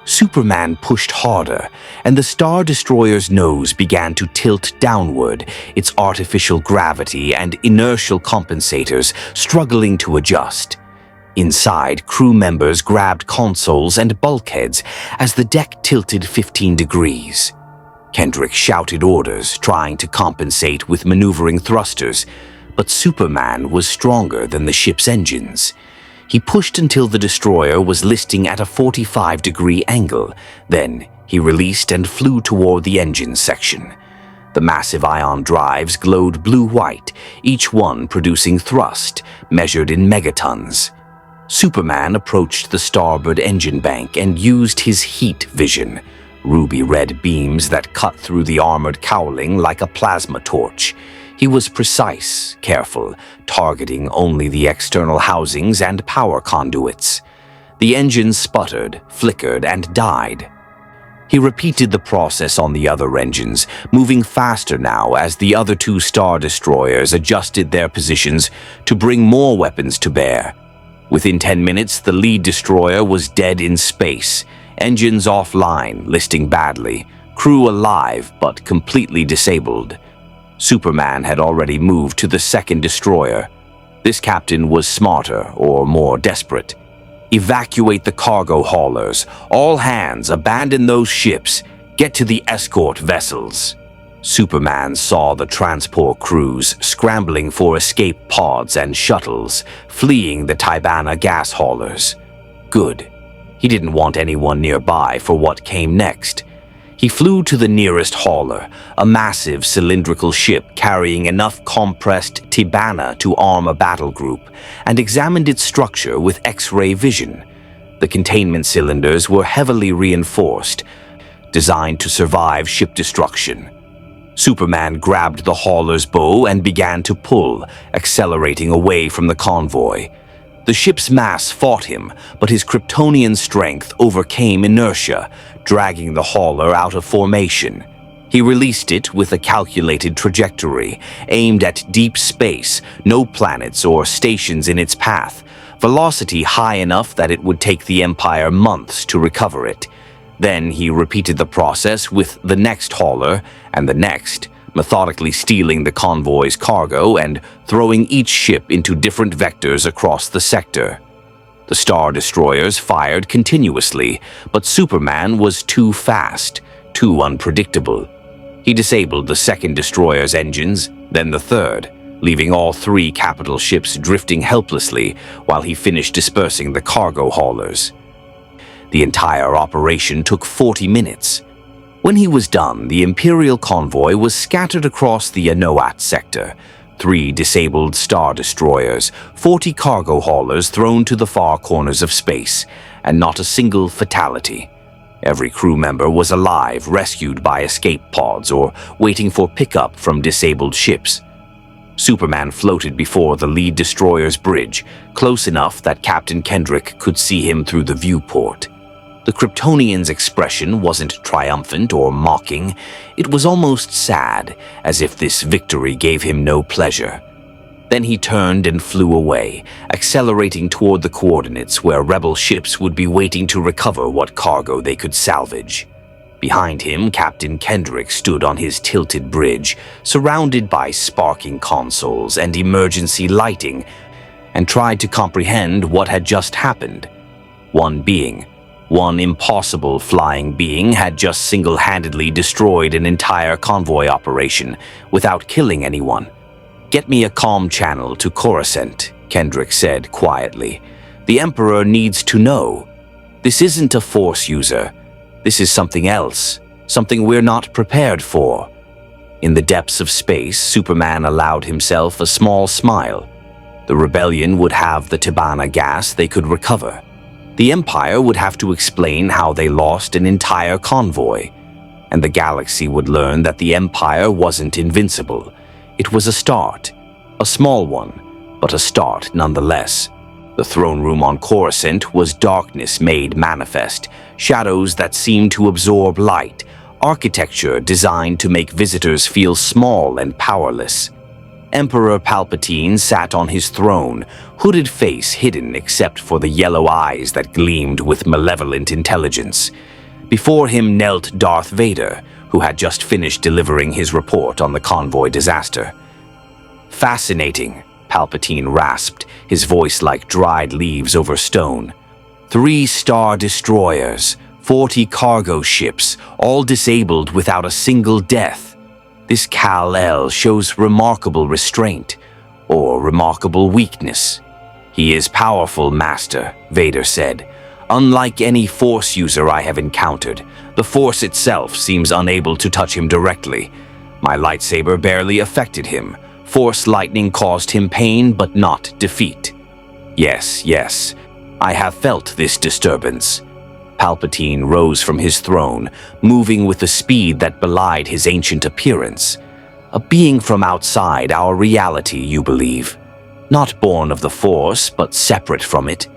Superman pushed harder, and the Star Destroyer's nose began to tilt downward, its artificial gravity and inertial compensators struggling to adjust. Inside, crew members grabbed consoles and bulkheads as the deck tilted 15 degrees. Kendrick shouted orders, trying to compensate with maneuvering thrusters, but Superman was stronger than the ship's engines. He pushed until the destroyer was listing at a 45-degree angle. Then he released and flew toward the engine section. The massive ion drives glowed blue-white, each one producing thrust, measured in megatons. Superman approached the starboard engine bank and used his heat vision, ruby-red beams that cut through the armored cowling like a plasma torch. He was precise, careful, targeting only the external housings and power conduits. The engines sputtered, flickered, and died. He repeated the process on the other engines, moving faster now as the other two Star Destroyers adjusted their positions to bring more weapons to bear. Within 10 minutes, the lead destroyer was dead in space, engines offline, listing badly, crew alive but completely disabled. Superman had already moved to the second destroyer. This captain was smarter or more desperate. Evacuate the cargo haulers. All hands, abandon those ships. Get to the escort vessels. Superman saw the transport crews scrambling for escape pods and shuttles, fleeing the Tibana gas haulers. Good. He didn't want anyone nearby for what came next. He flew to the nearest hauler, a massive cylindrical ship carrying enough compressed Tibana to arm a battle group, and examined its structure with X-ray vision. The containment cylinders were heavily reinforced, designed to survive ship destruction. Superman grabbed the hauler's bow and began to pull, accelerating away from the convoy. The ship's mass fought him, but his Kryptonian strength overcame inertia, dragging the hauler out of formation. He released it with a calculated trajectory, aimed at deep space, no planets or stations in its path, velocity high enough that it would take the Empire months to recover it. Then he repeated the process with the next hauler and the next, methodically stealing the convoy's cargo and throwing each ship into different vectors across the sector. The Star Destroyers fired continuously, but Superman was too fast, too unpredictable. He disabled the second destroyer's engines, then the third, leaving all three capital ships drifting helplessly while he finished dispersing the cargo haulers. The entire operation took 40 minutes. When he was done, the Imperial convoy was scattered across the Anoat sector. 3 disabled Star Destroyers, 40 cargo haulers thrown to the far corners of space, and not a single fatality. Every crew member was alive, rescued by escape pods, or waiting for pickup from disabled ships. Superman floated before the lead destroyer's bridge, close enough that Captain Kendrick could see him through the viewport. The Kryptonian's expression wasn't triumphant or mocking. It was almost sad, as if this victory gave him no pleasure. Then he turned and flew away, accelerating toward the coordinates where rebel ships would be waiting to recover what cargo they could salvage. Behind him, Captain Kendrick stood on his tilted bridge, surrounded by sparking consoles and emergency lighting, and tried to comprehend what had just happened. One impossible flying being had just single-handedly destroyed an entire convoy operation without killing anyone. "Get me a comm channel to Coruscant," Kendrick said quietly. "The Emperor needs to know. This isn't a Force user. This is something else, something we're not prepared for." In the depths of space, Superman allowed himself a small smile. The rebellion would have the Tibana gas they could recover. The Empire would have to explain how they lost an entire convoy, and the galaxy would learn that the Empire wasn't invincible. It was a start, a small one, but a start nonetheless. The throne room on Coruscant was darkness made manifest, shadows that seemed to absorb light, architecture designed to make visitors feel small and powerless. Emperor Palpatine sat on his throne, hooded face hidden except for the yellow eyes that gleamed with malevolent intelligence. Before him knelt Darth Vader, who had just finished delivering his report on the convoy disaster. "Fascinating," Palpatine rasped, his voice like dried leaves over stone. 3 Star Destroyers, 40 cargo ships, all disabled without a single death. This Kal-El shows remarkable restraint, or remarkable weakness. "He is powerful, Master," Vader said. "Unlike any Force user I have encountered, the Force itself seems unable to touch him directly. My lightsaber barely affected him. Force lightning caused him pain, but not defeat. Yes, I have felt this disturbance." Palpatine rose from his throne, moving with a speed that belied his ancient appearance. "A being from outside our reality, you believe? Not born of the Force, but separate from it?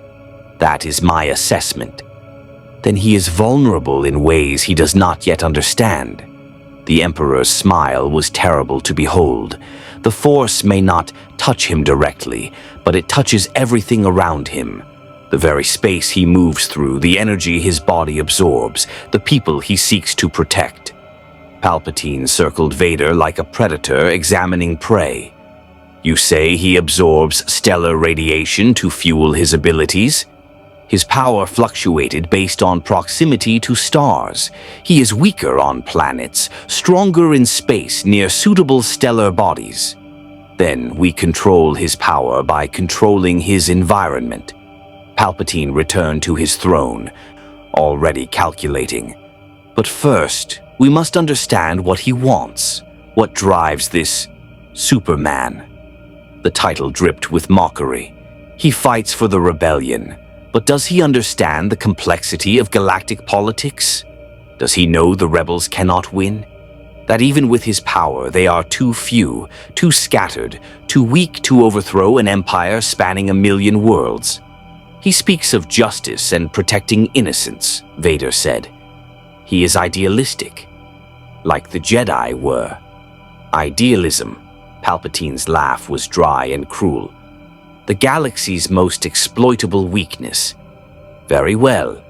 That is my assessment." then he is vulnerable in ways he does not yet understand. The Emperor's smile was terrible to behold. The Force may not touch him directly, but it touches everything around him. The very space he moves through, the energy his body absorbs, the people he seeks to protect. Palpatine circled Vader like a predator examining prey. You say he absorbs stellar radiation to fuel his abilities? His power fluctuated based on proximity to stars. He is weaker on planets, stronger in space near suitable stellar bodies. Then we control his power by controlling his environment. Palpatine returned to his throne, already calculating. But first, we must understand what he wants, what drives this Superman. The title dripped with mockery. He fights for the rebellion. But does he understand the complexity of galactic politics? Does he know the rebels cannot win? That even with his power, they are too few, too scattered, too weak to overthrow an empire spanning 1,000,000 worlds? He speaks of justice and protecting innocence, Vader said. He is idealistic, like the Jedi were. Idealism. Palpatine's laugh was dry and cruel. The galaxy's most exploitable weakness. Very well.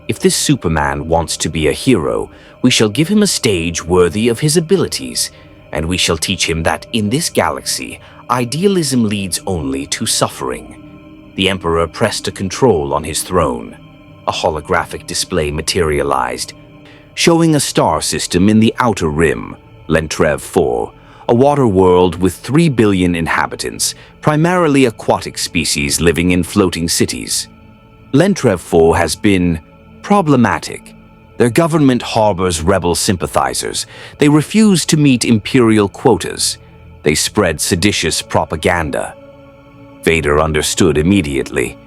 If this Superman wants to be a hero, we shall give him a stage worthy of his abilities, and we shall teach him that in this galaxy, idealism leads only to suffering. The Emperor pressed a control on his throne. A holographic display materialized, showing a star system in the outer rim, Lentrev 4, a water world with 3 billion inhabitants, primarily aquatic species living in floating cities. Lentrev 4 has been problematic. Their government harbors rebel sympathizers. They refuse to meet imperial quotas. They spread seditious propaganda. Vader understood immediately.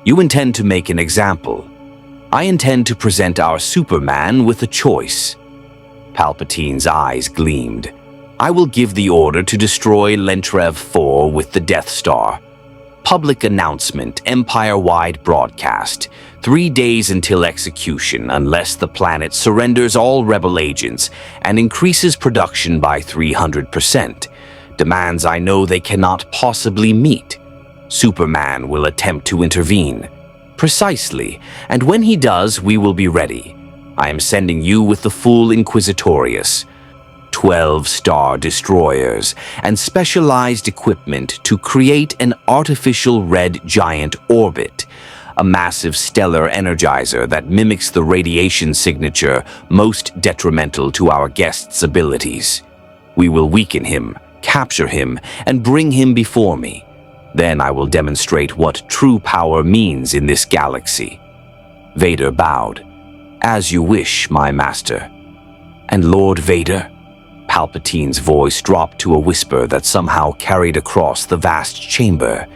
You intend to make an example. I intend to present our Superman with a choice. Palpatine's eyes gleamed. I will give the order to destroy Lentrev 4 with the Death Star. Public announcement, empire-wide broadcast. 3 days until execution unless the planet surrenders all rebel agents and increases production by 300%. Demands I know they cannot possibly meet. Superman will attempt to intervene. Precisely, and when he does, we will be ready. I am sending you with the full Inquisitorius. 12 star destroyers, and specialized equipment to create an artificial red giant orbit, a massive stellar energizer that mimics the radiation signature most detrimental to our guest's abilities. We will weaken him, capture him, and bring him before me. Then I will demonstrate what true power means in this galaxy. Vader bowed. As you wish, my master. And Lord Vader? Palpatine's voice dropped to a whisper that somehow carried across the vast chamber.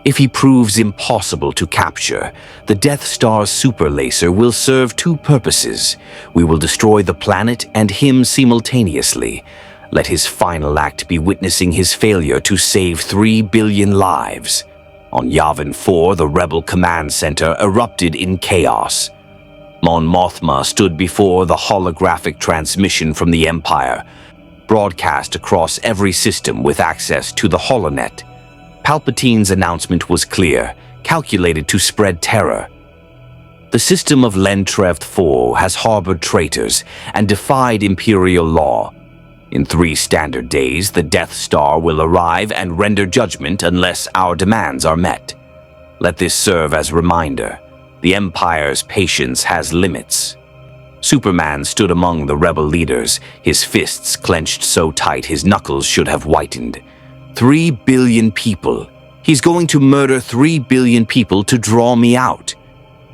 If he proves impossible to capture, the Death Star's super laser will serve 2 purposes. We will destroy the planet and him simultaneously. Let his final act be witnessing his failure to save 3 billion lives. On Yavin 4, the rebel command center erupted in chaos. Mon Mothma stood before the holographic transmission from the Empire, broadcast across every system with access to the holonet. Palpatine's announcement was clear, calculated to spread terror. The system of Lentrev 4 has harbored traitors and defied Imperial law. In 3 standard days, the Death Star will arrive and render judgment unless our demands are met. Let this serve as a reminder. The Empire's patience has limits. Superman stood among the rebel leaders, his fists clenched so tight his knuckles should have whitened. 3 billion people. He's going to murder 3 billion people to draw me out.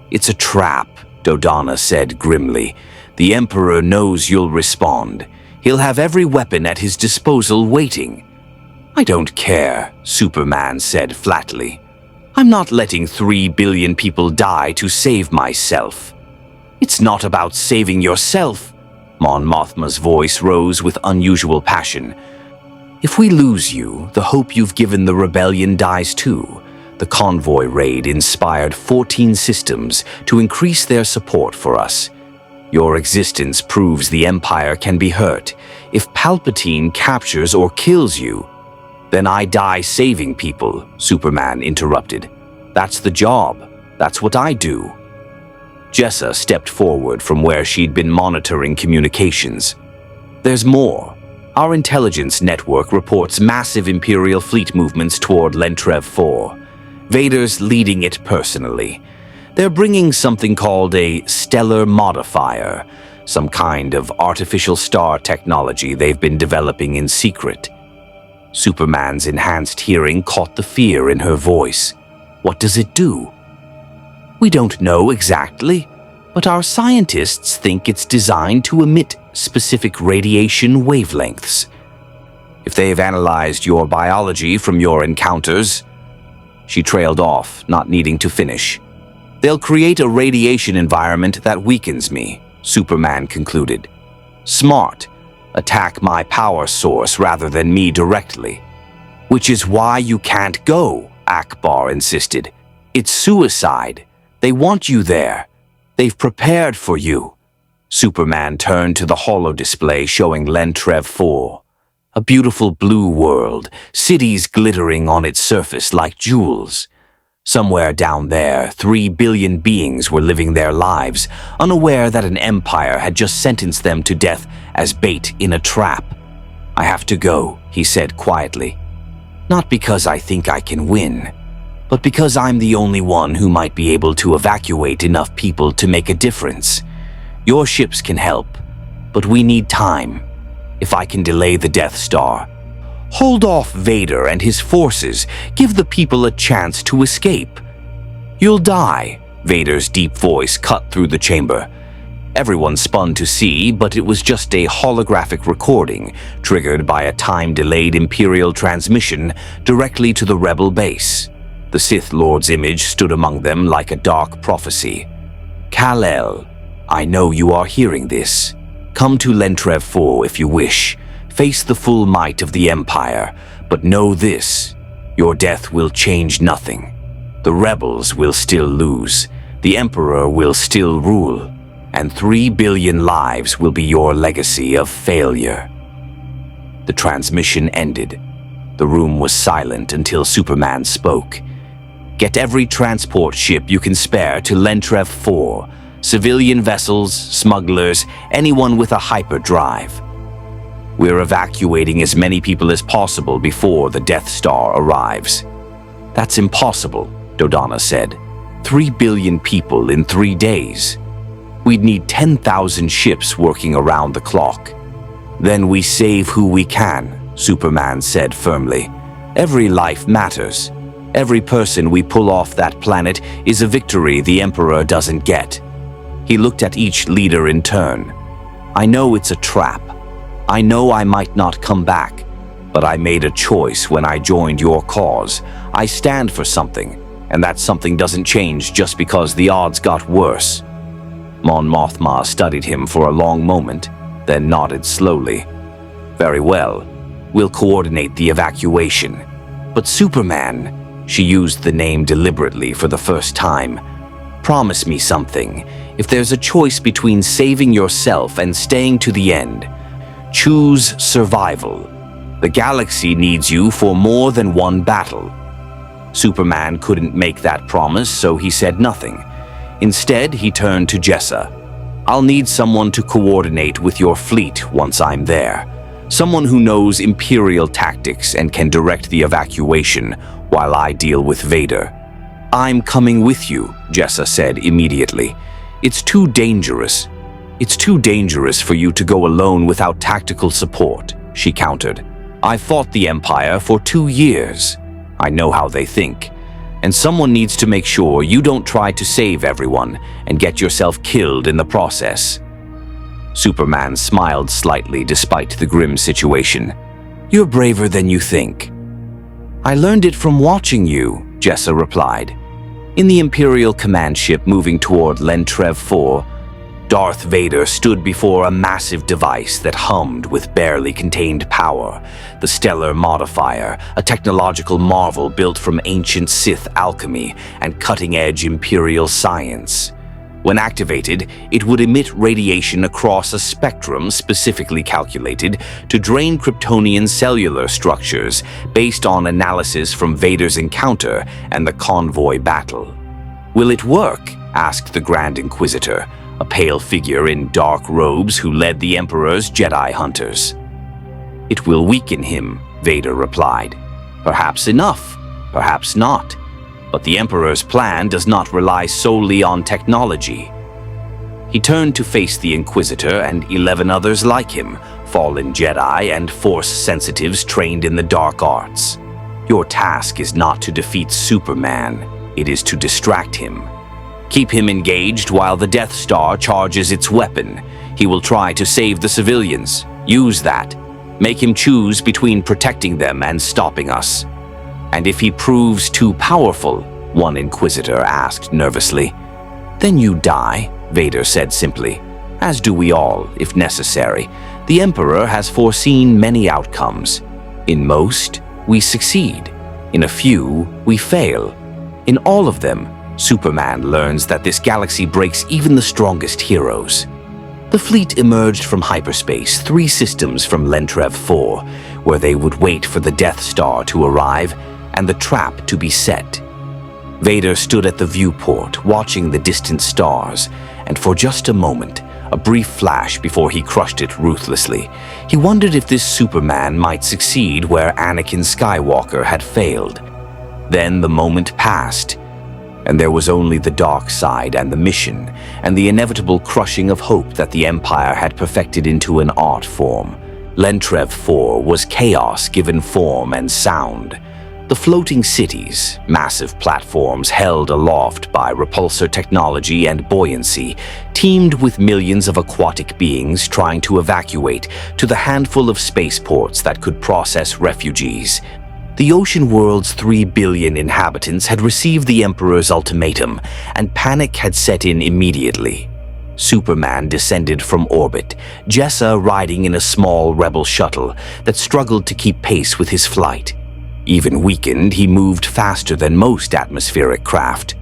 It's a trap, Dodonna said grimly. The Emperor knows you'll respond. He'll have every weapon at his disposal waiting. I don't care, Superman said flatly. I'm not letting 3 billion people die to save myself. It's not about saving yourself. Mon Mothma's voice rose with unusual passion. If we lose you, the hope you've given the rebellion dies too. The convoy raid inspired 14 systems to increase their support for us. Your existence proves the Empire can be hurt. If Palpatine captures or kills you, then I die saving people, Superman interrupted. That's the job. That's what I do. Jessa stepped forward from where she'd been monitoring communications. There's more. Our intelligence network reports massive Imperial fleet movements toward Lentrev 4. Vader's leading it personally. They're bringing something called a stellar modifier, some kind of artificial star technology they've been developing in secret. Superman's enhanced hearing caught the fear in her voice. What does it do? We don't know exactly, but our scientists think it's designed to emit specific radiation wavelengths. If they've analyzed your biology from your encounters... She trailed off, not needing to finish. They'll create a radiation environment that weakens me, Superman concluded. Smart. Attack my power source rather than me directly. Which is why you can't go, Akbar insisted. It's suicide. They want you there. They've prepared for you. Superman turned to the holo-display showing Lentrev 4. A beautiful blue world, cities glittering on its surface like jewels. Somewhere down there, 3 billion beings were living their lives, unaware that an empire had just sentenced them to death as bait in a trap. I have to go, he said quietly. Not because I think I can win, but because I'm the only one who might be able to evacuate enough people to make a difference. Your ships can help, but we need time. If I can delay the Death Star, hold off Vader and his forces, give the people a chance to escape. You'll die, Vader's deep voice cut through the chamber. Everyone spun to see, but it was just a holographic recording triggered by a time-delayed Imperial transmission directly to the Rebel base. The Sith Lord's image stood among them like a dark prophecy. Kal-El, I know you are hearing this. Come to Lentrev 4 if you wish. Face the full might of the Empire, but know this. Your death will change nothing. The rebels will still lose. The Emperor will still rule. And 3 billion lives will be your legacy of failure. The transmission ended. The room was silent until Superman spoke. Get every transport ship you can spare to Lentrev 4. Civilian vessels, smugglers, anyone with a hyperdrive. We're evacuating as many people as possible before the Death Star arrives. That's impossible, Dodonna said. 3 billion people in 3 days. We'd need 10,000 ships working around the clock. Then we save who we can, Superman said firmly. Every life matters. Every person we pull off that planet is a victory the Emperor doesn't get. He looked at each leader in turn. I know it's a trap. I know I might not come back, but I made a choice when I joined your cause. I stand for something, and that something doesn't change just because the odds got worse. Mon Mothma studied him for a long moment, then nodded slowly. Very well. We'll coordinate the evacuation. But Superman, she used the name deliberately for the first time, promise me something. If there's a choice between saving yourself and staying to the end, choose survival. The galaxy needs you for more than one battle. Superman couldn't make that promise, so he said nothing. Instead, he turned to Jessa. I'll need someone to coordinate with your fleet once I'm there. Someone who knows Imperial tactics and can direct the evacuation while I deal with Vader. I'm coming with you, Jessa said immediately. It's too dangerous. It's too dangerous for you to go alone without tactical support, she countered. I fought the Empire for 2 years. I know how they think. And someone needs to make sure you don't try to save everyone and get yourself killed in the process. Superman smiled slightly despite the grim situation. You're braver than you think. I learned it from watching you, Jessa replied. In the Imperial command ship moving toward Lentrev 4, Darth Vader stood before a massive device that hummed with barely contained power, the Stellar Modifier, a technological marvel built from ancient Sith alchemy and cutting-edge Imperial science. When activated, it would emit radiation across a spectrum specifically calculated to drain Kryptonian cellular structures based on analysis from Vader's encounter and the convoy battle. "Will it work?" asked the Grand Inquisitor, a pale figure in dark robes who led the Emperor's Jedi hunters. "It will weaken him," Vader replied. "Perhaps enough, perhaps not. But the Emperor's plan does not rely solely on technology." He turned to face the Inquisitor and 11 others like him, fallen Jedi and Force sensitives trained in the dark arts. "Your task is not to defeat Superman, it is to distract him. Keep him engaged while the Death Star charges its weapon. He will try to save the civilians. Use that. Make him choose between protecting them and stopping us." "And if he proves too powerful?" one Inquisitor asked nervously. "Then you die," Vader said simply. "As do we all, if necessary. The Emperor has foreseen many outcomes. In most, we succeed. In a few, we fail. In all of them, Superman learns that this galaxy breaks even the strongest heroes." The fleet emerged from hyperspace, 3 systems from Lentrev 4, where they would wait for the Death Star to arrive and the trap to be set. Vader stood at the viewport, watching the distant stars, and for just a moment, a brief flash before he crushed it ruthlessly, he wondered if this Superman might succeed where Anakin Skywalker had failed. Then the moment passed, and there was only the dark side and the mission, and the inevitable crushing of hope that the Empire had perfected into an art form. Lentrev 4 was chaos given form and sound. The floating cities, massive platforms held aloft by repulsor technology and buoyancy, teemed with millions of aquatic beings trying to evacuate to the handful of spaceports that could process refugees. The ocean world's 3 billion inhabitants had received the Emperor's ultimatum, and panic had set in immediately. Superman descended from orbit, Jessa riding in a small rebel shuttle that struggled to keep pace with his flight. Even weakened, he moved faster than most atmospheric craft.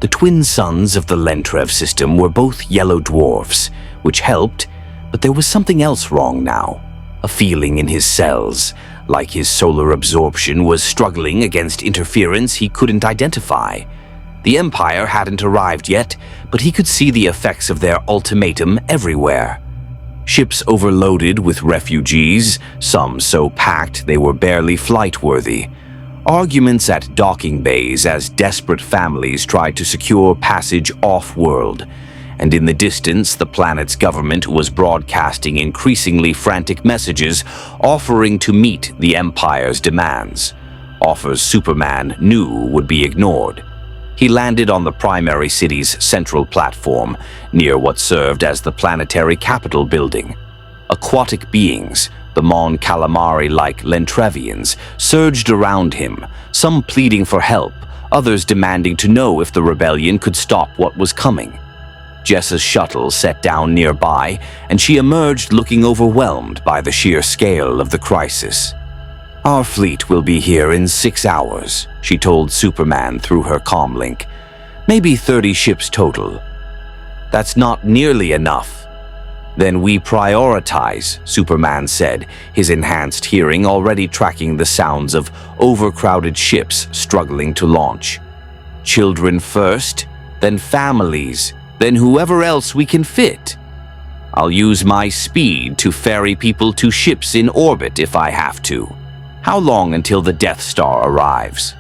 The twin suns of the Lentrev system were both yellow dwarfs, which helped, but there was something else wrong now. A feeling in his cells, like his solar absorption was struggling against interference he couldn't identify. The Empire hadn't arrived yet, but he could see the effects of their ultimatum everywhere. Ships overloaded with refugees, some so packed they were barely flight-worthy. Arguments at docking bays as desperate families tried to secure passage off-world. And in the distance, the planet's government was broadcasting increasingly frantic messages offering to meet the Empire's demands. Offers Superman knew would be ignored. He landed on the primary city's central platform, near what served as the planetary capital building. Aquatic beings, the Mon Calamari-like Lentrevians, surged around him, some pleading for help, others demanding to know if the rebellion could stop what was coming. Jessa's shuttle set down nearby, and she emerged looking overwhelmed by the sheer scale of the crisis. "Our fleet will be here in 6 hours," she told Superman through her comlink. "Maybe 30 ships total." "That's not nearly enough." "Then we prioritize," Superman said, his enhanced hearing already tracking the sounds of overcrowded ships struggling to launch. "Children first, then families, then whoever else we can fit. I'll use my speed to ferry people to ships in orbit if I have to. How long until the Death Star arrives?"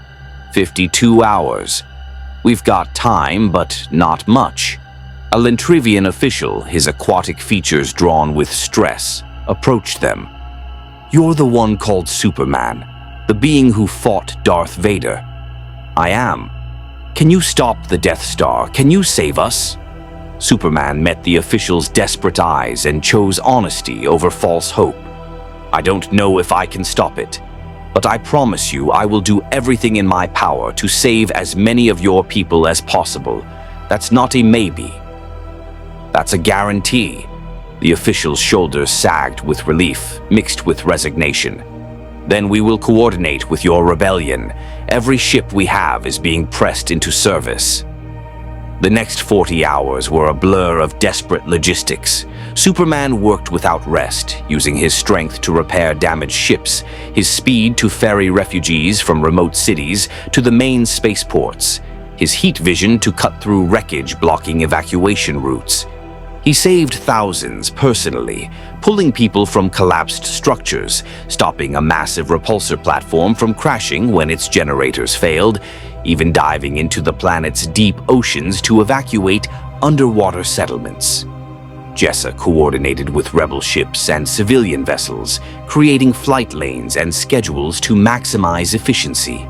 52 hours. We've got time, but not much. A Lentrevian official, his aquatic features drawn with stress, approached them. "You're the one called Superman, the being who fought Darth Vader." "I am. Can you stop the Death Star? Can you save us?" Superman met the official's desperate eyes and chose honesty over false hope. "I don't know if I can stop it, but I promise you I will do everything in my power to save as many of your people as possible. That's not a maybe." That's a guarantee." The official's shoulders sagged with relief, mixed with resignation. "Then we will coordinate with your rebellion. Every ship we have is being pressed into service." The next 40 hours were a blur of desperate logistics. Superman worked without rest, using his strength to repair damaged ships, his speed to ferry refugees from remote cities to the main spaceports, his heat vision to cut through wreckage blocking evacuation routes. He saved thousands personally, pulling people from collapsed structures, stopping a massive repulsor platform from crashing when its generators failed, even diving into the planet's deep oceans to evacuate underwater settlements. Jessa coordinated with rebel ships and civilian vessels, creating flight lanes and schedules to maximize efficiency.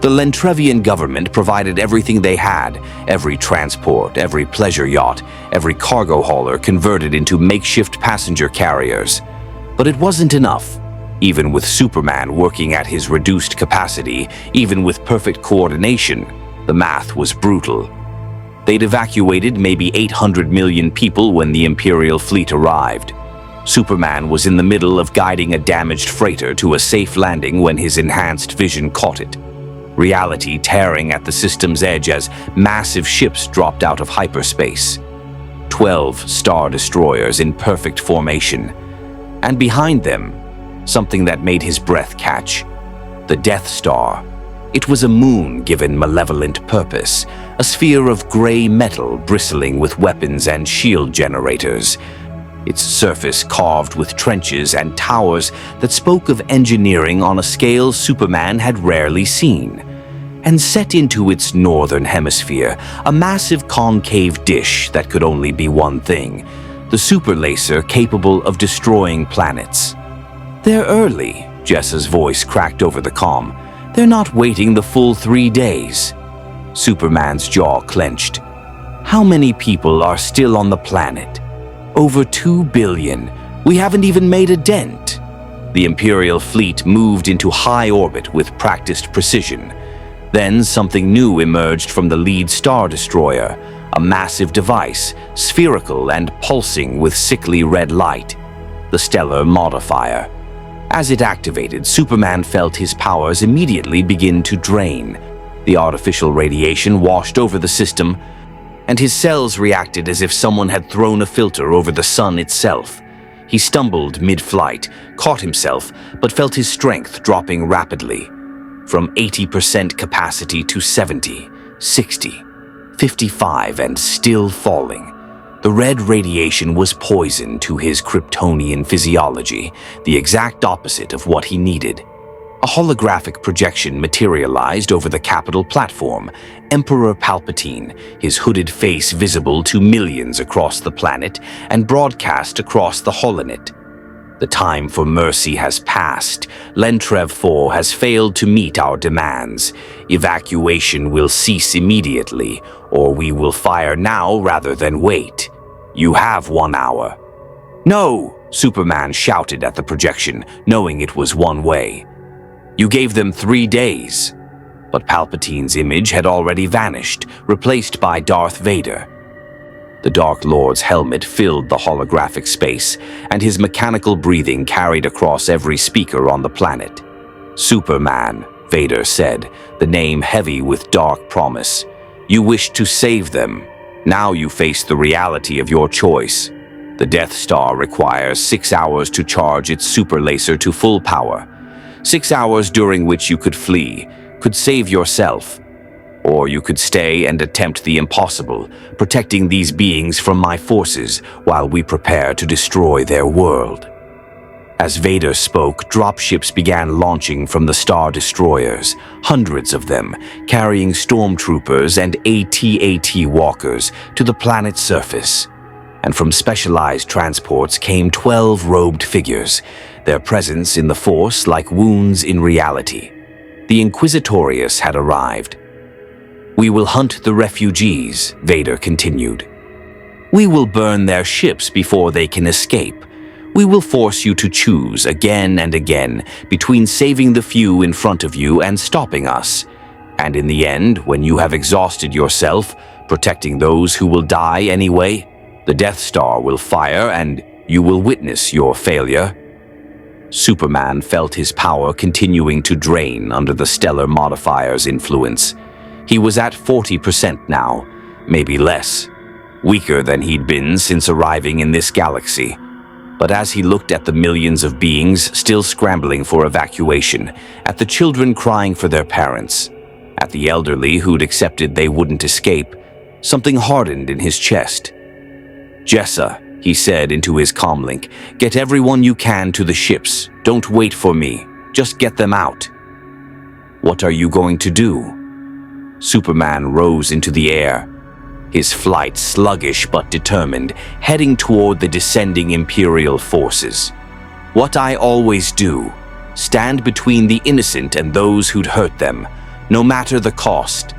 The Lentrevian government provided everything they had, every transport, every pleasure yacht, every cargo hauler converted into makeshift passenger carriers. But it wasn't enough. Even with Superman working at his reduced capacity, even with perfect coordination, the math was brutal. They'd evacuated maybe 800 million people when the Imperial fleet arrived. Superman was in the middle of guiding a damaged freighter to a safe landing when his enhanced vision caught it. Reality tearing at the system's edge as massive ships dropped out of hyperspace. 12 Star Destroyers in perfect formation. And behind them, something that made his breath catch. The Death Star. It was a moon given malevolent purpose, a sphere of gray metal bristling with weapons and shield generators. Its surface carved with trenches and towers that spoke of engineering on a scale Superman had rarely seen. And set into its northern hemisphere, a massive concave dish that could only be one thing, the super laser capable of destroying planets. "They're early," Jessa's voice cracked over the comm. "They're not waiting the full 3 days." Superman's jaw clenched. "How many people are still on the planet?" "Over 2 billion. We haven't even made a dent." The Imperial fleet moved into high orbit with practiced precision. Then something new emerged from the lead Star Destroyer, a massive device, spherical and pulsing with sickly red light. The Stellar Modifier. As it activated, Superman felt his powers immediately begin to drain. The artificial radiation washed over the system, and his cells reacted as if someone had thrown a filter over the sun itself. He stumbled mid-flight, caught himself, but felt his strength dropping rapidly. From 80% capacity to 70, 60, 55, and still falling. The red radiation was poison to his Kryptonian physiology, the exact opposite of what he needed. A holographic projection materialized over the Capitol platform, Emperor Palpatine, his hooded face visible to millions across the planet and broadcast across the holonet. "The time for mercy has passed. Lentrev 4 has failed to meet our demands. Evacuation will cease immediately, or we will fire now rather than wait. You have 1 hour." "No!" Superman shouted at the projection, knowing it was one way. "You gave them 3 days." But Palpatine's image had already vanished, replaced by Darth Vader. The Dark Lord's helmet filled the holographic space, and his mechanical breathing carried across every speaker on the planet. "Superman," Vader said, the name heavy with dark promise. "You wished to save them. Now you face the reality of your choice. The Death Star requires 6 hours to charge its super laser to full power. 6 hours during which you could flee, could save yourself. Or you could stay and attempt the impossible, protecting these beings from my forces while we prepare to destroy their world." As Vader spoke, dropships began launching from the Star Destroyers, hundreds of them, carrying stormtroopers and AT-AT walkers to the planet's surface. And from specialized transports came 12 robed figures, their presence in the Force like wounds in reality. The Inquisitorius had arrived. "We will hunt the refugees," Vader continued. "We will burn their ships before they can escape. We will force you to choose again and again between saving the few in front of you and stopping us. And in the end, when you have exhausted yourself, protecting those who will die anyway, The Death Star will fire and you will witness your failure." Superman felt his power continuing to drain under the stellar modifier's influence. He was at 40% now, maybe less, weaker than he'd been since arriving in this galaxy. But as he looked at the millions of beings still scrambling for evacuation, at the children crying for their parents, at the elderly who'd accepted they wouldn't escape, something hardened in his chest. "Jessa," he said into his comlink, "get everyone you can to the ships. Don't wait for me. Just get them out." "What are you going to do?" Superman rose into the air, his flight sluggish but determined, heading toward the descending Imperial forces. "What I always do, stand between the innocent and those who'd hurt them, no matter the cost."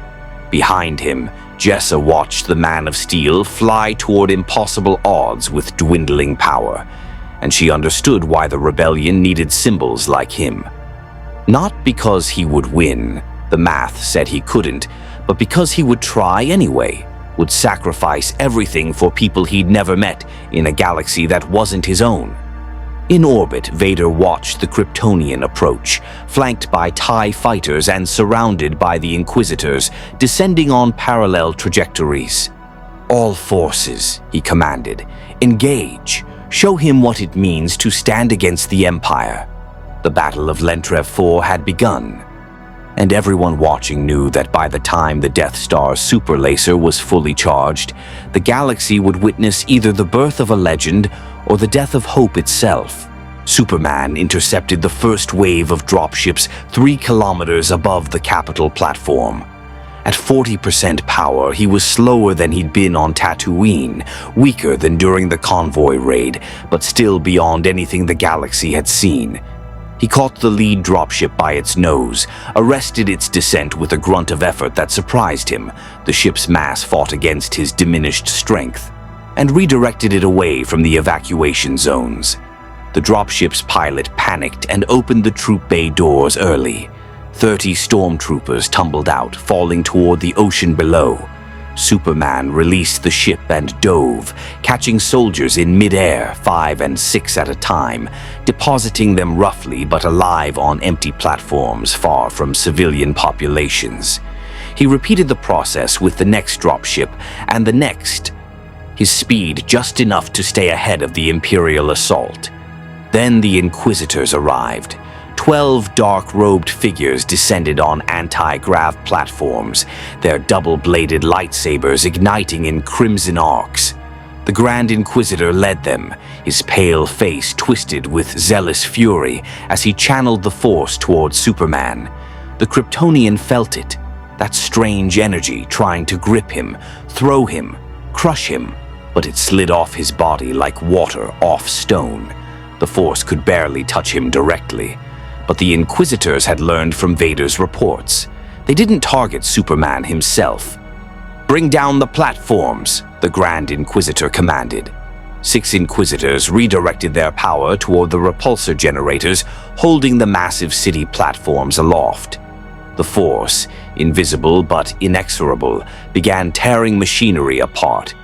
Behind him, Jessa watched the Man of Steel fly toward impossible odds with dwindling power, and she understood why the rebellion needed symbols like him. Not because he would win, the math said he couldn't, but because he would try anyway, would sacrifice everything for people he'd never met in a galaxy that wasn't his own. In orbit, Vader watched the Kryptonian approach, flanked by TIE fighters and surrounded by the Inquisitors, descending on parallel trajectories. "All forces," he commanded, "engage. Show him what it means to stand against the Empire." The Battle of Lentrev 4 had begun, and everyone watching knew that by the time the Death Star's super laser was fully charged, the galaxy would witness either the birth of a legend or the death of hope itself. Superman intercepted the first wave of dropships 3 kilometers above the capital platform. At 40% power, he was slower than he'd been on Tatooine, weaker than during the convoy raid, but still beyond anything the galaxy had seen. He caught the lead dropship by its nose, arrested its descent with a grunt of effort that surprised him. The ship's mass fought against his diminished strength, and redirected it away from the evacuation zones. The dropship's pilot panicked and opened the troop bay doors early. 30 stormtroopers tumbled out, falling toward the ocean below. Superman released the ship and dove, catching soldiers in midair, 5 and 6 at a time, depositing them roughly but alive on empty platforms far from civilian populations. He repeated the process with the next dropship and the next, his speed just enough to stay ahead of the Imperial assault. Then the Inquisitors arrived. 12 dark-robed figures descended on anti-grav platforms, their double-bladed lightsabers igniting in crimson arcs. The Grand Inquisitor led them, his pale face twisted with zealous fury as he channeled the Force towards Superman. The Kryptonian felt it, that strange energy trying to grip him, throw him, crush him, but it slid off his body like water off stone. The Force could barely touch him directly. But the Inquisitors had learned from Vader's reports. They didn't target Superman himself. "Bring down the platforms," the Grand Inquisitor commanded. 6 Inquisitors redirected their power toward the repulsor generators, holding the massive city platforms aloft. The Force, invisible but inexorable, began tearing machinery apart,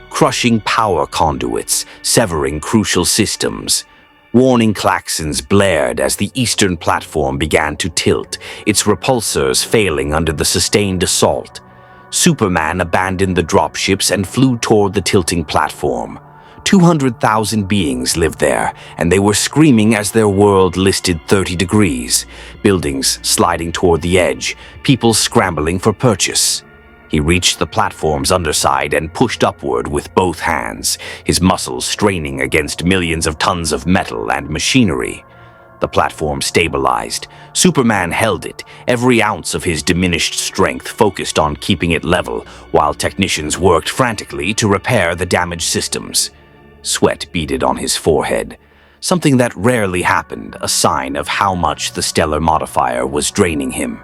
crushing power conduits, severing crucial systems. Warning klaxons blared as the eastern platform began to tilt, its repulsors failing under the sustained assault. Superman abandoned the dropships and flew toward the tilting platform. 200,000 beings lived there, and they were screaming as their world listed 30 degrees, buildings sliding toward the edge, people scrambling for purchase. He reached the platform's underside and pushed upward with both hands, his muscles straining against millions of tons of metal and machinery. The platform stabilized. Superman held it, every ounce of his diminished strength focused on keeping it level, while technicians worked frantically to repair the damaged systems. Sweat beaded on his forehead, something that rarely happened, a sign of how much the stellar modifier was draining him.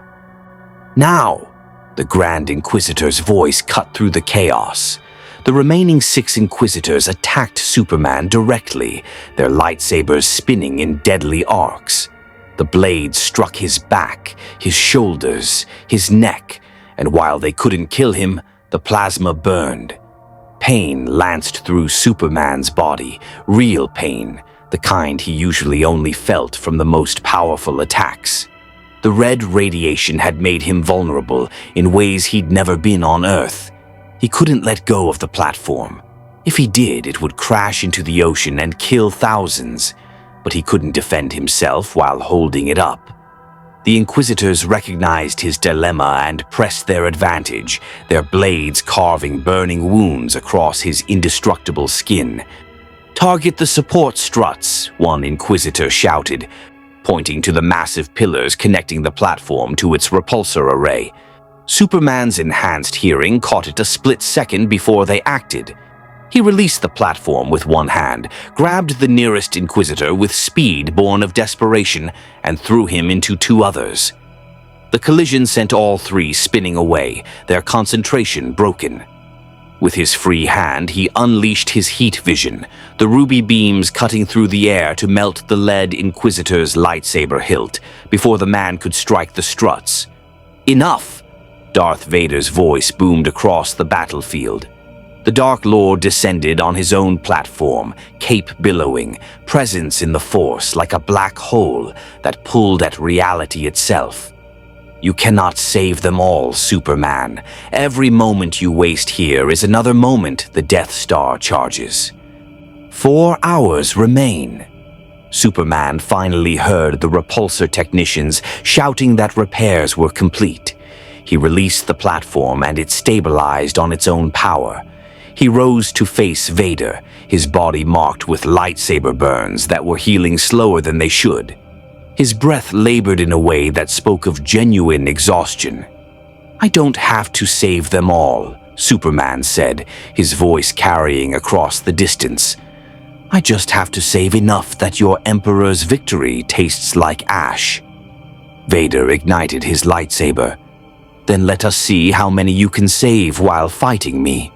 "Now!" The Grand Inquisitor's voice cut through the chaos. The remaining 6 Inquisitors attacked Superman directly, their lightsabers spinning in deadly arcs. The blades struck his back, his shoulders, his neck, and while they couldn't kill him, the plasma burned. Pain lanced through Superman's body, real pain, the kind he usually only felt from the most powerful attacks. The red radiation had made him vulnerable in ways he'd never been on Earth. He couldn't let go of the platform. If he did, it would crash into the ocean and kill thousands, but he couldn't defend himself while holding it up. The Inquisitors recognized his dilemma and pressed their advantage, their blades carving burning wounds across his indestructible skin. "Target the support struts," one Inquisitor shouted, pointing to the massive pillars connecting the platform to its repulsor array. Superman's enhanced hearing caught it a split second before they acted. He released the platform with one hand, grabbed the nearest Inquisitor with speed born of desperation, and threw him into two others. The collision sent all three spinning away, their concentration broken. With his free hand, he unleashed his heat vision, the ruby beams cutting through the air to melt the lead Inquisitor's lightsaber hilt before the man could strike the struts. "Enough!" Darth Vader's voice boomed across the battlefield. The Dark Lord descended on his own platform, cape billowing, presence in the Force like a black hole that pulled at reality itself. "You cannot save them all, Superman. Every moment you waste here is another moment the Death Star charges. 4 hours remain." Superman finally heard the repulsor technicians shouting that repairs were complete. He released the platform and it stabilized on its own power. He rose to face Vader, his body marked with lightsaber burns that were healing slower than they should. His breath labored in a way that spoke of genuine exhaustion. "I don't have to save them all," Superman said, his voice carrying across the distance. "I just have to save enough that your Emperor's victory tastes like ash." Vader ignited his lightsaber. "Then let us see how many you can save while fighting me."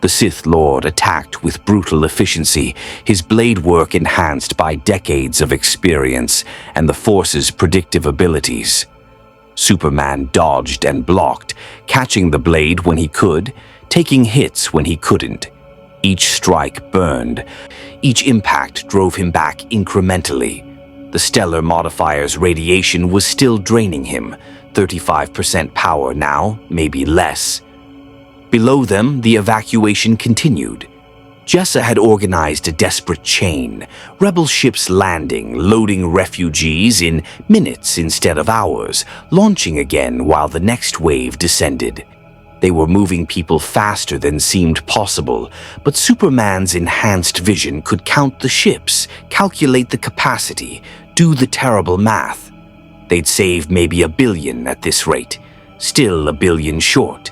The Sith Lord attacked with brutal efficiency, his blade work enhanced by decades of experience and the Force's predictive abilities. Superman dodged and blocked, catching the blade when he could, taking hits when he couldn't. Each strike burned. Each impact drove him back incrementally. The stellar modifier's radiation was still draining him, 35% power now, maybe less. Below them, the evacuation continued. Jessa had organized a desperate chain, rebel ships landing, loading refugees in minutes instead of hours, launching again while the next wave descended. They were moving people faster than seemed possible, but Superman's enhanced vision could count the ships, calculate the capacity, do the terrible math. They'd save maybe 1 billion at this rate, still 1 billion short.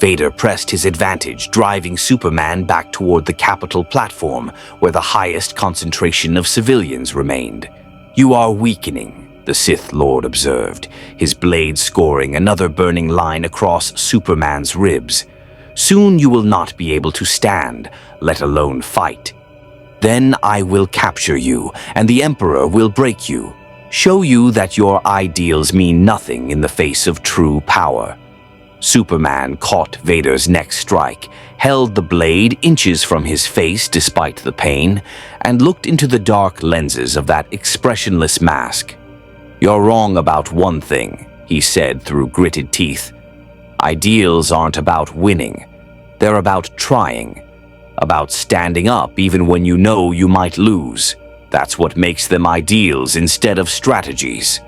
Vader pressed his advantage, driving Superman back toward the Capitol platform, where the highest concentration of civilians remained. "You are weakening," the Sith Lord observed, his blade scoring another burning line across Superman's ribs. "Soon you will not be able to stand, let alone fight. Then I will capture you, and the Emperor will break you, show you that your ideals mean nothing in the face of true power." Superman caught Vader's next strike, held the blade inches from his face despite the pain, and looked into the dark lenses of that expressionless mask. "You're wrong about one thing," he said through gritted teeth. "Ideals aren't about winning. They're about trying, about standing up even when you know you might lose. That's what makes them ideals instead of strategies."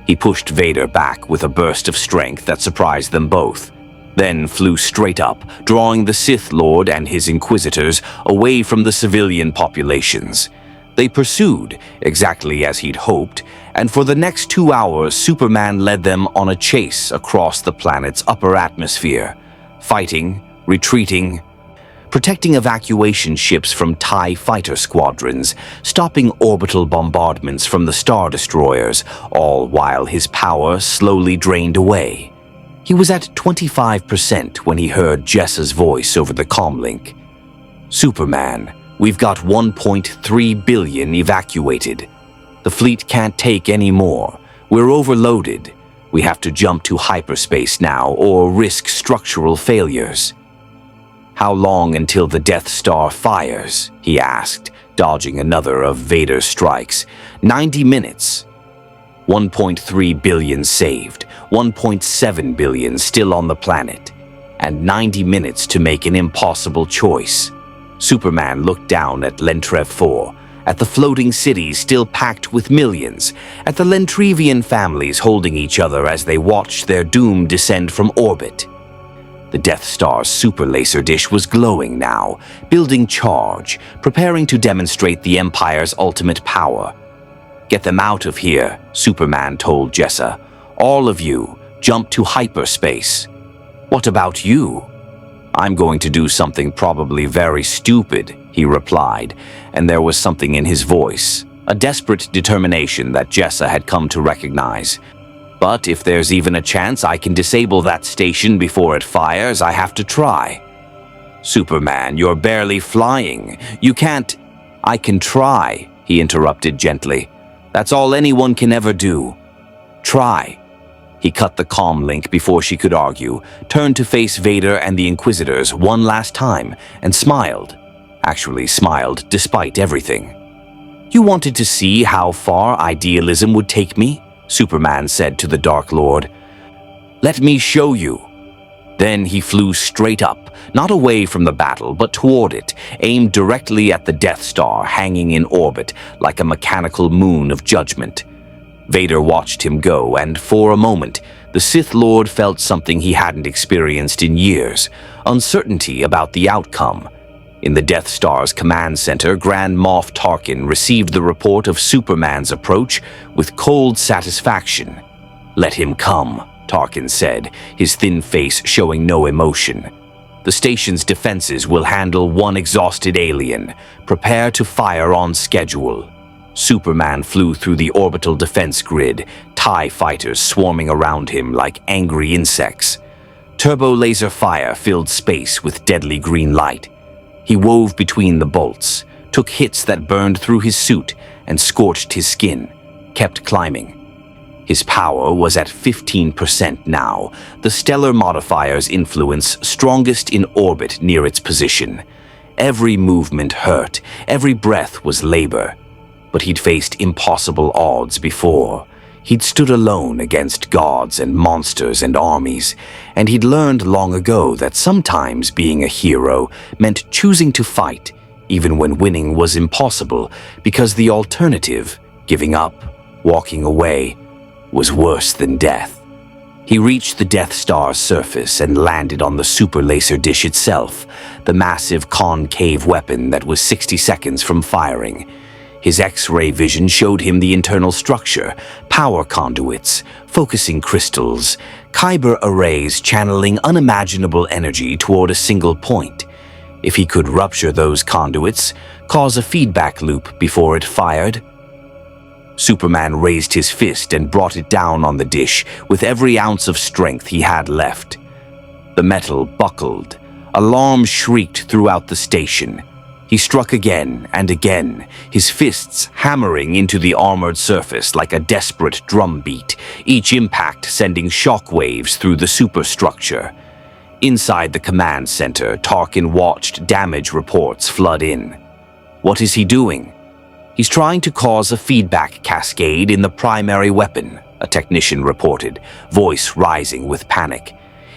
He pushed Vader back with a burst of strength that surprised them both, then flew straight up, drawing the Sith Lord and his Inquisitors away from the civilian populations. They pursued, exactly as he'd hoped, and for the next 2 hours Superman led them on a chase across the planet's upper atmosphere, fighting, retreating, protecting evacuation ships from TIE fighter squadrons, stopping orbital bombardments from the Star Destroyers, all while his power slowly drained away. He was at 25% when he heard Jessa's voice over the comlink. "Superman, we've got 1.3 billion evacuated. The fleet can't take any more. We're overloaded. We have to jump to hyperspace now or risk structural failures." "How long until the Death Star fires?" he asked, dodging another of Vader's strikes. 90 minutes. 1.3 billion saved, 1.7 billion still on the planet, and 90 minutes to make an impossible choice. Superman looked down at Lentrev 4, at the floating cities still packed with millions, at the Lentrevian families holding each other as they watched their doom descend from orbit. The Death Star's super laser dish was glowing now, building charge, preparing to demonstrate the Empire's ultimate power. "Get them out of here," Superman told Jessa. "All of you, jump to hyperspace." "What about you?" "I'm going to do something probably very stupid," he replied, and there was something in his voice, a desperate determination that Jessa had come to recognize. "But if there's even a chance I can disable that station before it fires, I have to try." "Superman, you're barely flying. You can't—" "I can try," he interrupted gently. "That's all anyone can ever do. Try." He cut the comm link before she could argue, turned to face Vader and the Inquisitors one last time, and smiled. Actually smiled despite everything. "You wanted to see how far idealism would take me?" Superman said to the Dark Lord. "Let me show you." Then he flew straight up, not away from the battle, but toward it, aimed directly at the Death Star hanging in orbit like a mechanical moon of judgment. Vader watched him go, and for a moment, the Sith Lord felt something he hadn't experienced in years, uncertainty about the outcome. In the Death Star's command center, Grand Moff Tarkin received the report of Superman's approach with cold satisfaction. "Let him come," Tarkin said, his thin face showing no emotion. "The station's defenses will handle one exhausted alien. Prepare to fire on schedule." Superman flew through the orbital defense grid, TIE fighters swarming around him like angry insects. Turbo laser fire filled space with deadly green light. He wove between the bolts, took hits that burned through his suit and scorched his skin, kept climbing. His power was at 15% now, the stellar modifier's influence strongest in orbit near its position. Every movement hurt, every breath was labor. But he'd faced impossible odds before. He'd stood alone against gods and monsters and armies, and he'd learned long ago that sometimes being a hero meant choosing to fight, even when winning was impossible, because the alternative, giving up, walking away, was worse than death. He reached the Death Star's surface and landed on the super laser dish itself, the massive concave weapon that was 60 seconds from firing. His X-ray vision showed him the internal structure, power conduits, focusing crystals, Kyber arrays channeling unimaginable energy toward a single point. If he could rupture those conduits, cause a feedback loop before it fired. Superman raised his fist and brought it down on the dish with every ounce of strength he had left. The metal buckled. Alarm shrieked throughout the station. He struck again and again, his fists hammering into the armored surface like a desperate drumbeat, each impact sending shockwaves through the superstructure. Inside the command center, Tarkin watched damage reports flood in. What is he doing? He's trying to cause a feedback cascade in the primary weapon, a technician reported, voice rising with panic.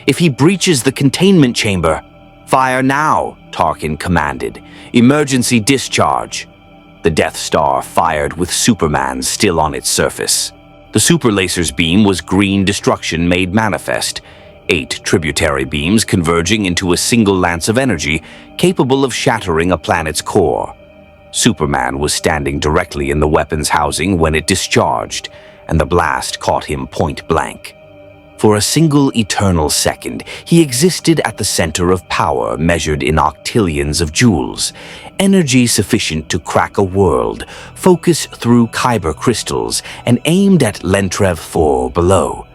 If he breaches the containment chamber, fire now, Tarkin commanded. Emergency discharge. The Death Star fired with Superman still on its surface. The super laser's beam was green destruction made manifest, 8 tributary beams converging into a single lance of energy capable of shattering a planet's core. Superman was standing directly in the weapon's housing when it discharged, and the blast caught him point blank. For a single eternal second, he existed at the center of power measured in octillions of joules, energy sufficient to crack a world, focus through Kyber crystals, and aimed at Lentrev 4 below.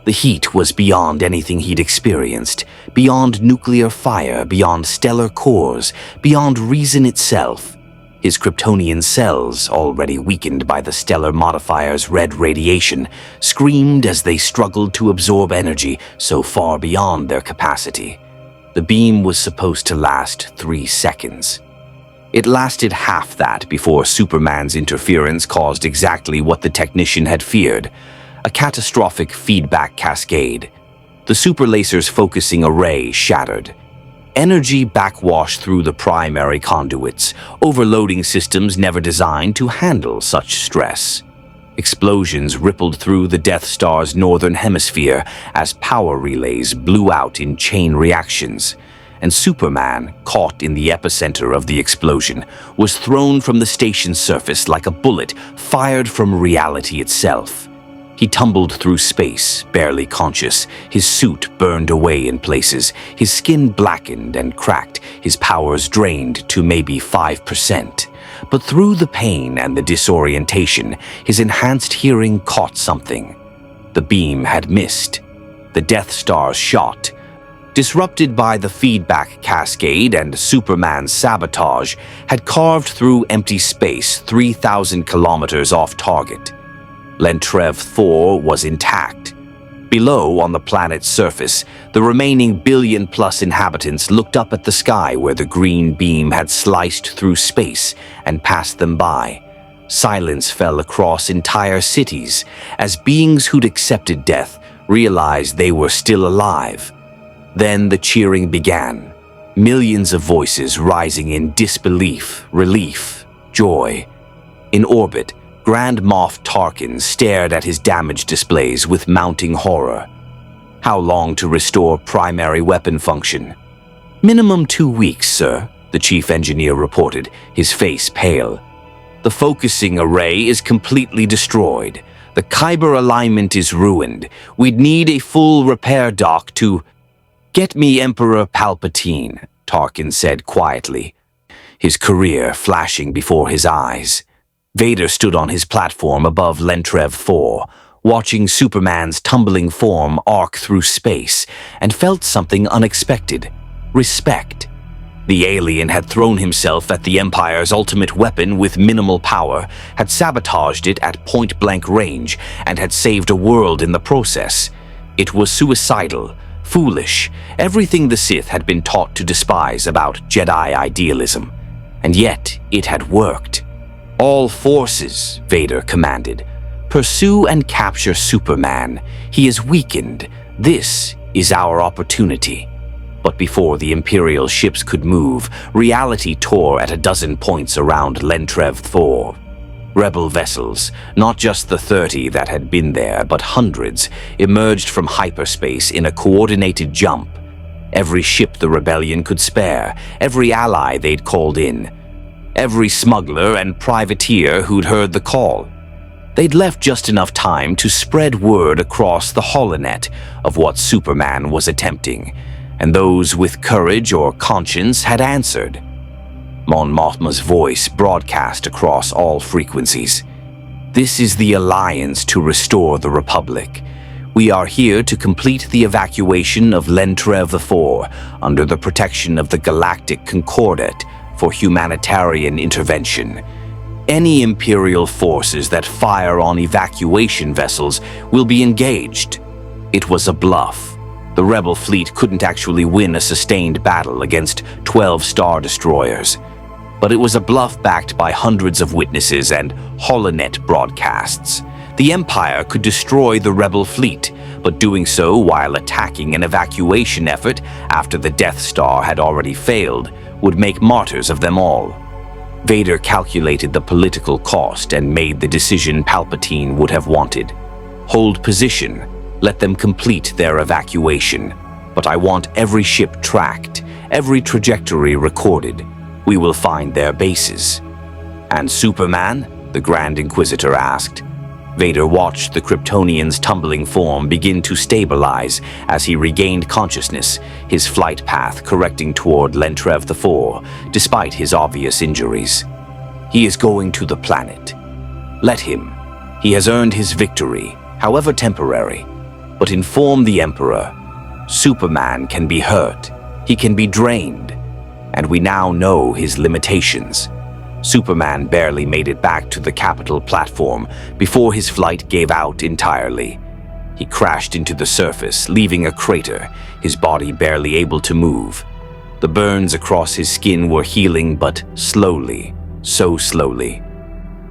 The heat was beyond anything he'd experienced, beyond nuclear fire, beyond stellar cores, beyond reason itself. His Kryptonian cells, already weakened by the stellar modifier's red radiation, screamed as they struggled to absorb energy so far beyond their capacity. The beam was supposed to last 3 seconds. It lasted half that before Superman's interference caused exactly what the technician had feared, a catastrophic feedback cascade. The super laser's focusing array shattered. Energy backwashed through the primary conduits, overloading systems never designed to handle such stress. Explosions rippled through the Death Star's northern hemisphere as power relays blew out in chain reactions, and Superman, caught in the epicenter of the explosion, was thrown from the station's surface like a bullet fired from reality itself. He tumbled through space, barely conscious, his suit burned away in places, his skin blackened and cracked, his powers drained to maybe 5%. But through the pain and the disorientation, his enhanced hearing caught something. The beam had missed. The Death Star's shot, disrupted by the feedback cascade and Superman's sabotage, had carved through empty space 3,000 kilometers off target. Lentrev 4 was intact. Below, on the planet's surface, the remaining billion-plus inhabitants looked up at the sky where the green beam had sliced through space and passed them by. Silence fell across entire cities as beings who'd accepted death realized they were still alive. Then the cheering began, millions of voices rising in disbelief, relief, joy. In orbit, Grand Moff Tarkin stared at his damage displays with mounting horror. How long to restore primary weapon function? Minimum 2 weeks, sir, the chief engineer reported, his face pale. The focusing array is completely destroyed. The Kyber alignment is ruined. We'd need a full repair dock to... Get me Emperor Palpatine, Tarkin said quietly, his career flashing before his eyes. Vader stood on his platform above Lentrev 4, watching Superman's tumbling form arc through space, and felt something unexpected: respect. The alien had thrown himself at the Empire's ultimate weapon with minimal power, had sabotaged it at point-blank range, and had saved a world in the process. It was suicidal, foolish, everything the Sith had been taught to despise about Jedi idealism. And yet it had worked. All forces, Vader commanded. Pursue and capture Superman. He is weakened. This is our opportunity. But before the Imperial ships could move, reality tore at a dozen points around Lentrev 4. Rebel vessels, not just the 30 that had been there, but hundreds, emerged from hyperspace in a coordinated jump. Every ship the rebellion could spare, every ally they'd called in. Every smuggler and privateer who'd heard the call. They'd left just enough time to spread word across the holonet of what Superman was attempting, and those with courage or conscience had answered. Mon Mothma's voice broadcast across all frequencies. This is the Alliance to restore the Republic. We are here to complete the evacuation of Lentrev 4 under the protection of the Galactic Concordat for humanitarian intervention. Any Imperial forces that fire on evacuation vessels will be engaged. It was a bluff. The Rebel fleet couldn't actually win a sustained battle against 12 Star Destroyers. But it was a bluff backed by hundreds of witnesses and holonet broadcasts. The Empire could destroy the Rebel fleet, but doing so while attacking an evacuation effort after the Death Star had already failed would make martyrs of them all. Vader calculated the political cost and made the decision Palpatine would have wanted. Hold position, let them complete their evacuation, but I want every ship tracked, every trajectory recorded. We will find their bases. And Superman? The Grand Inquisitor asked. Vader watched the Kryptonian's tumbling form begin to stabilize as he regained consciousness, his flight path correcting toward Lentrev 4, despite his obvious injuries. He is going to the planet. Let him. He has earned his victory, however temporary. But inform the Emperor. Superman can be hurt. He can be drained. And we now know his limitations. Superman barely made it back to the capital platform before his flight gave out entirely. He crashed into the surface, leaving a crater, his body barely able to move. The burns across his skin were healing, but slowly, so slowly.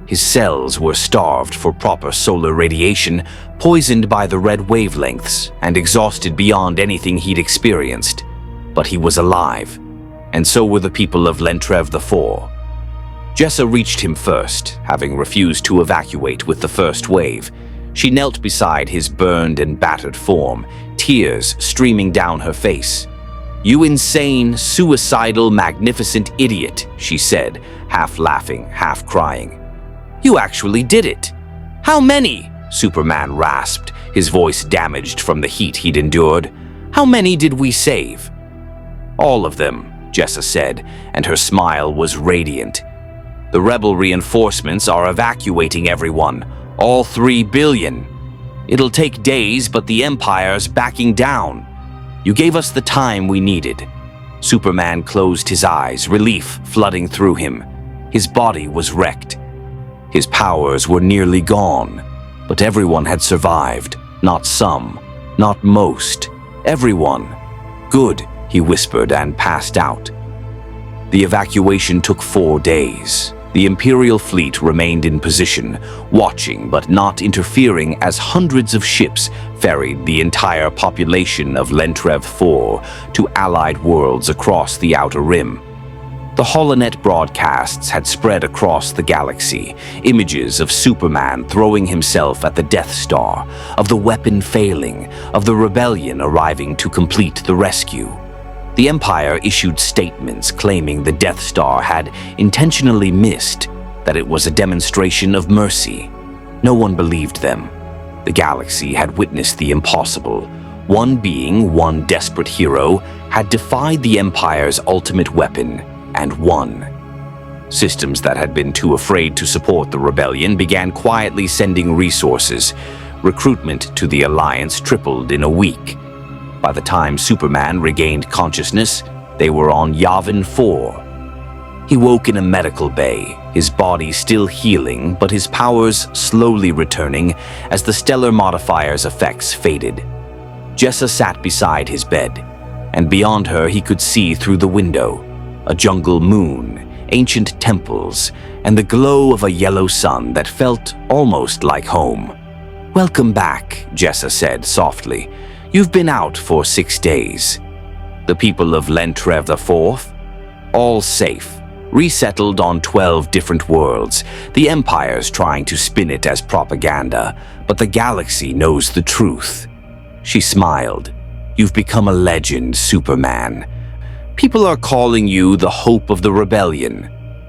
His cells were starved for proper solar radiation, poisoned by the red wavelengths, and exhausted beyond anything he'd experienced. But he was alive, and so were the people of Lentrev IV. Jessa reached him first, having refused to evacuate with the first wave. She knelt beside his burned and battered form, tears streaming down her face. "You insane, suicidal, magnificent idiot," she said, half laughing, half crying. "You actually did it." "How many?" Superman rasped, his voice damaged from the heat he'd endured. "How many did we save?" "All of them," Jessa said, and her smile was radiant. "The rebel reinforcements are evacuating everyone, all 3 billion. It'll take days, but the Empire's backing down. You gave us the time we needed." Superman closed his eyes, relief flooding through him. His body was wrecked. His powers were nearly gone, but everyone had survived. Not some, not most, everyone. "Good," he whispered and passed out. The evacuation took 4 days. The Imperial fleet remained in position, watching but not interfering as hundreds of ships ferried the entire population of Lentrev IV to allied worlds across the Outer Rim. The holonet broadcasts had spread across the galaxy, images of Superman throwing himself at the Death Star, of the weapon failing, of the rebellion arriving to complete the rescue. The Empire issued statements claiming the Death Star had intentionally missed, that it was a demonstration of mercy. No one believed them. The galaxy had witnessed the impossible. One being, one desperate hero, had defied the Empire's ultimate weapon, and won. Systems that had been too afraid to support the rebellion began quietly sending resources. Recruitment to the Alliance tripled in a week. By the time Superman regained consciousness, they were on Yavin 4. He woke in a medical bay, his body still healing, but his powers slowly returning as the stellar modifier's effects faded. Jessa sat beside his bed, and beyond her he could see through the window a jungle moon, ancient temples, and the glow of a yellow sun that felt almost like home. "Welcome back," Jessa said softly. "You've been out for 6 days." The people of Lentrev IV? All safe, resettled on 12 different worlds. The Empire's trying to spin it as propaganda, but the galaxy knows the truth. She smiled. "You've become a legend, Superman. People are calling you the hope of the rebellion.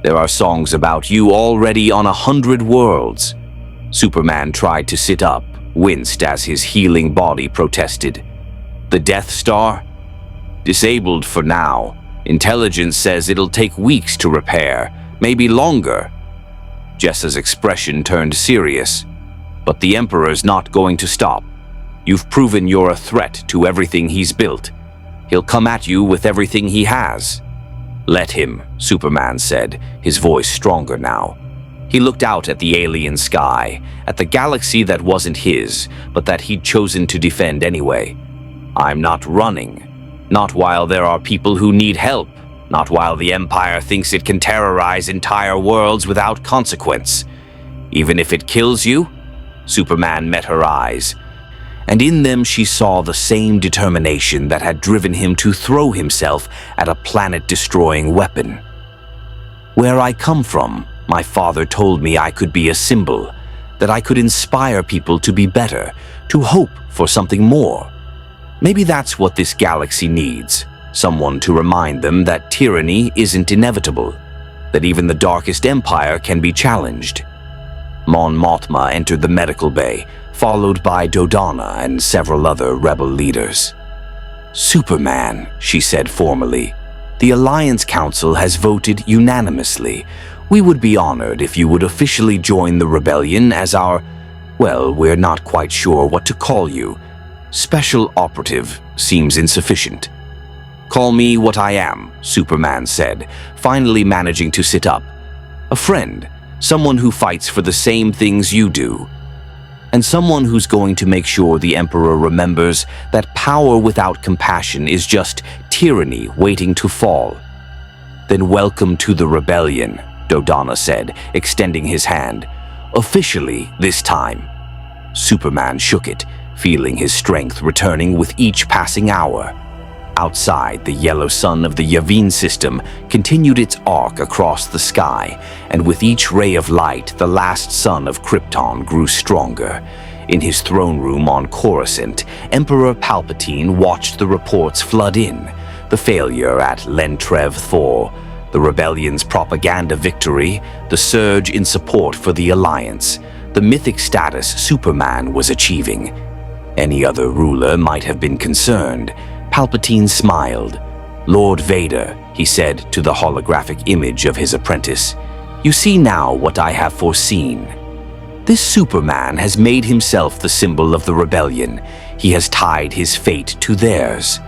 There are songs about you already on 100 worlds." Superman tried to sit up, winced as his healing body protested. "The Death Star? Disabled for now. Intelligence says it'll take weeks to repair, maybe longer." Jessa's expression turned serious. "But the Emperor's not going to stop. You've proven you're a threat to everything he's built. He'll come at you with everything he has." "Let him," Superman said, his voice stronger now. He looked out at the alien sky, at the galaxy that wasn't his, but that he'd chosen to defend anyway. "I'm not running. Not while there are people who need help. Not while the Empire thinks it can terrorize entire worlds without consequence. Even if it kills you?" Superman met her eyes, and in them she saw the same determination that had driven him to throw himself at a planet-destroying weapon. "Where I come from, my father told me I could be a symbol, that I could inspire people to be better, to hope for something more. Maybe that's what this galaxy needs, someone to remind them that tyranny isn't inevitable, that even the darkest empire can be challenged." Mon Mothma entered the medical bay, followed by Dodonna and several other rebel leaders. "Superman," she said formally, "the Alliance Council has voted unanimously. We would be honored if you would officially join the rebellion as our, well, we're not quite sure what to call you. Special operative seems insufficient." "Call me what I am," Superman said, finally managing to sit up. "A friend, someone who fights for the same things you do." and someone who's going to make sure the Emperor remembers that power without compassion is just tyranny waiting to fall. Then welcome to the rebellion, Dodonna said, extending his hand. Officially this time. Superman shook it, feeling his strength returning with each passing hour. Outside, the yellow sun of the Yavin system continued its arc across the sky, and with each ray of light, the last sun of Krypton grew stronger. In his throne room on Coruscant, Emperor Palpatine watched the reports flood in. The failure at Lentrev 4, the rebellion's propaganda victory, the surge in support for the Alliance, the mythic status Superman was achieving. Any other ruler might have been concerned. Palpatine smiled. "Lord Vader," he said to the holographic image of his apprentice, "you see now what I have foreseen. This Superman has made himself the symbol of the rebellion. He has tied his fate to theirs.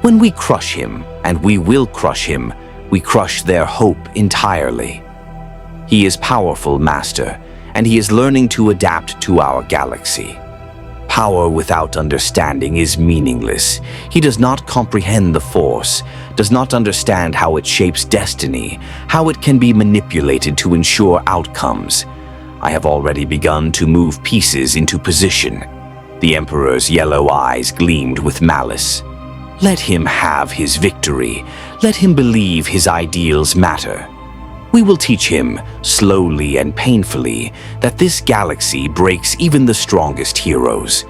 When we crush him, and we will crush him, we crush their hope entirely. He is powerful, Master, and he is learning to adapt to our galaxy. Power without understanding is meaningless. He does not comprehend the Force, does not understand how it shapes destiny, how it can be manipulated to ensure outcomes. I have already begun to move pieces into position." The Emperor's yellow eyes gleamed with malice. "Let him have his victory. Let him believe his ideals matter. We will teach him, slowly and painfully, that this galaxy breaks even the strongest heroes.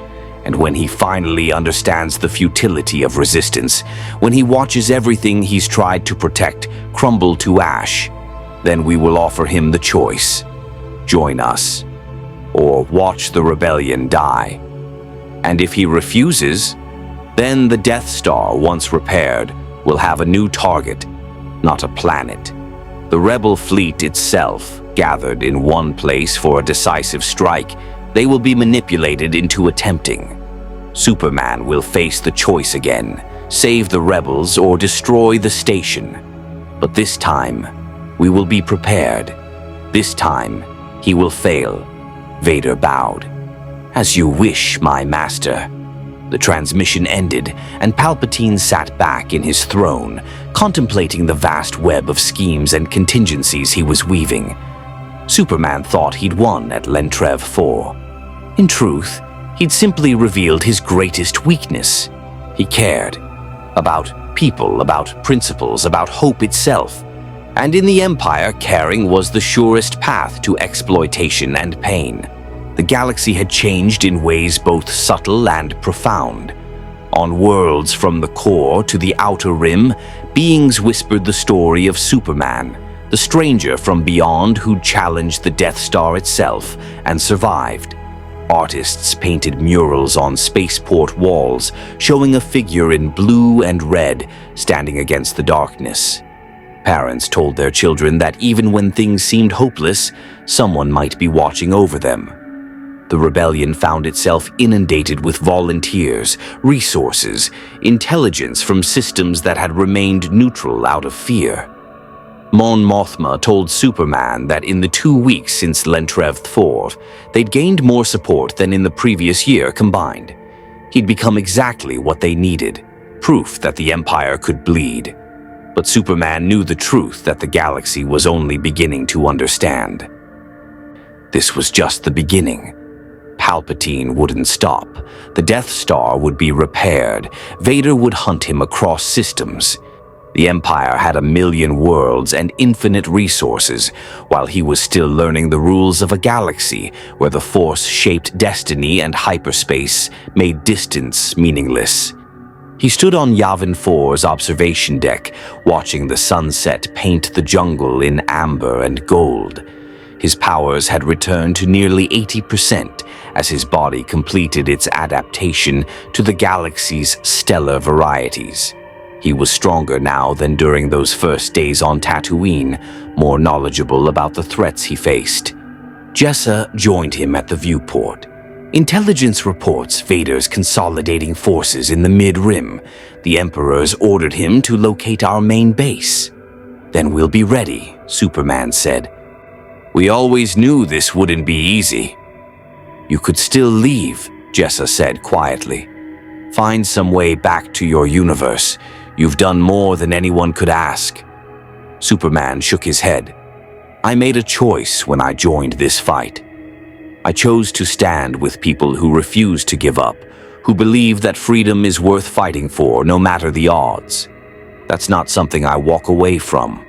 And when he finally understands the futility of resistance, when he watches everything he's tried to protect crumble to ash, then we will offer him the choice. Join us, or watch the rebellion die. And if he refuses, then the Death Star, once repaired, will have a new target, not a planet. The rebel fleet itself, gathered in one place for a decisive strike, they will be manipulated into attempting. Superman will face the choice again, save the rebels or destroy the station. But this time, we will be prepared. This time, he will fail." Vader bowed. "As you wish, my master." The transmission ended, and Palpatine sat back in his throne, contemplating the vast web of schemes and contingencies he was weaving. Superman thought he'd won at Lentrev 4. In truth, he'd simply revealed his greatest weakness. He cared. About people, about principles, about hope itself. And in the Empire, caring was the surest path to exploitation and pain. The galaxy had changed in ways both subtle and profound. On worlds from the core to the outer rim, beings whispered the story of Superman, the stranger from beyond who challenged the Death Star itself and survived. Artists painted murals on spaceport walls, showing a figure in blue and red standing against the darkness. Parents told their children that even when things seemed hopeless, someone might be watching over them. The rebellion found itself inundated with volunteers, resources, intelligence from systems that had remained neutral out of fear. Mon Mothma told Superman that in the 2 weeks since Lentrev 4, they'd gained more support than in the previous year combined. He'd become exactly what they needed, proof that the Empire could bleed. But Superman knew the truth that the galaxy was only beginning to understand. This was just the beginning. Palpatine wouldn't stop. The Death Star would be repaired. Vader would hunt him across systems. The Empire had 1,000,000 worlds and infinite resources, while he was still learning the rules of a galaxy where the Force shaped destiny and hyperspace made distance meaningless. He stood on Yavin 4's observation deck, watching the sunset paint the jungle in amber and gold. His powers had returned to nearly 80% as his body completed its adaptation to the galaxy's stellar varieties. He was stronger now than during those first days on Tatooine, more knowledgeable about the threats he faced. Jessa joined him at the viewport. Intelligence reports Vader's consolidating forces in the mid-rim. The Emperor's ordered him to locate our main base. "Then we'll be ready," Superman said. "We always knew this wouldn't be easy." You could still leave, Jessa said quietly. Find some way back to your universe. You've done more than anyone could ask. Superman shook his head. I made a choice when I joined this fight. I chose to stand with people who refuse to give up, who believe that freedom is worth fighting for no matter the odds. That's not something I walk away from.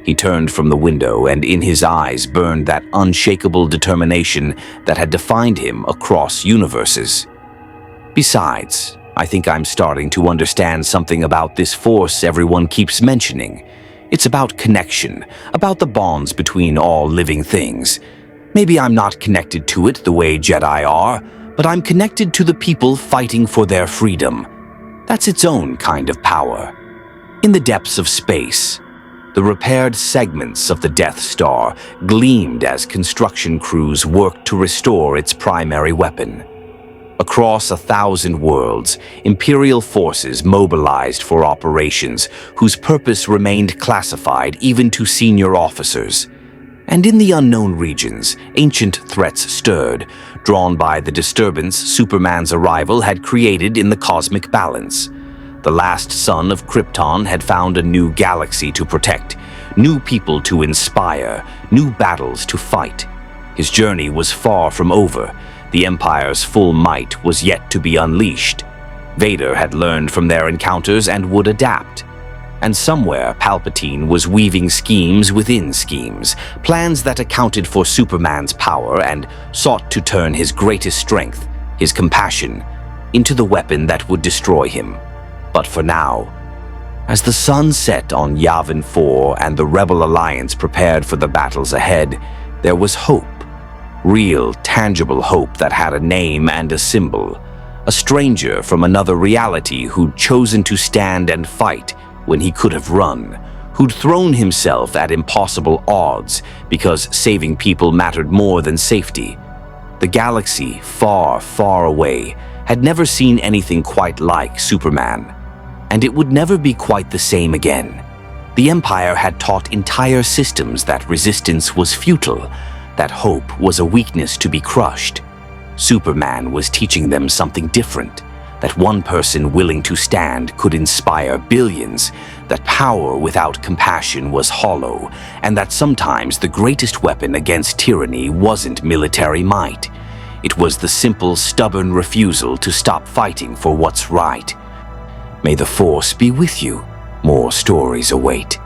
He turned from the window, and in his eyes burned that unshakable determination that had defined him across universes. Besides, I think I'm starting to understand something about this force everyone keeps mentioning. It's about connection, about the bonds between all living things. Maybe I'm not connected to it the way Jedi are, but I'm connected to the people fighting for their freedom. That's its own kind of power. In the depths of space, the repaired segments of the Death Star gleamed as construction crews worked to restore its primary weapon. Across 1,000 worlds, Imperial forces mobilized for operations whose purpose remained classified even to senior officers. And in the unknown regions, ancient threats stirred, drawn by the disturbance Superman's arrival had created in the cosmic balance. The last son of Krypton had found a new galaxy to protect, new people to inspire, new battles to fight. His journey was far from over. The Empire's full might was yet to be unleashed. Vader had learned from their encounters and would adapt. And somewhere Palpatine was weaving schemes within schemes, plans that accounted for Superman's power and sought to turn his greatest strength, his compassion, into the weapon that would destroy him. But for now, as the sun set on Yavin 4 and the Rebel Alliance prepared for the battles ahead, there was hope. Real, tangible hope that had a name and a symbol. A stranger from another reality who'd chosen to stand and fight when he could have run, who'd thrown himself at impossible odds because saving people mattered more than safety. The galaxy, far, far away, had never seen anything quite like Superman, and it would never be quite the same again. The Empire had taught entire systems that resistance was futile, that hope was a weakness to be crushed. Superman was teaching them something different, that one person willing to stand could inspire billions, that power without compassion was hollow, and that sometimes the greatest weapon against tyranny wasn't military might. It was the simple, stubborn refusal to stop fighting for what's right. May the Force be with you. More stories await.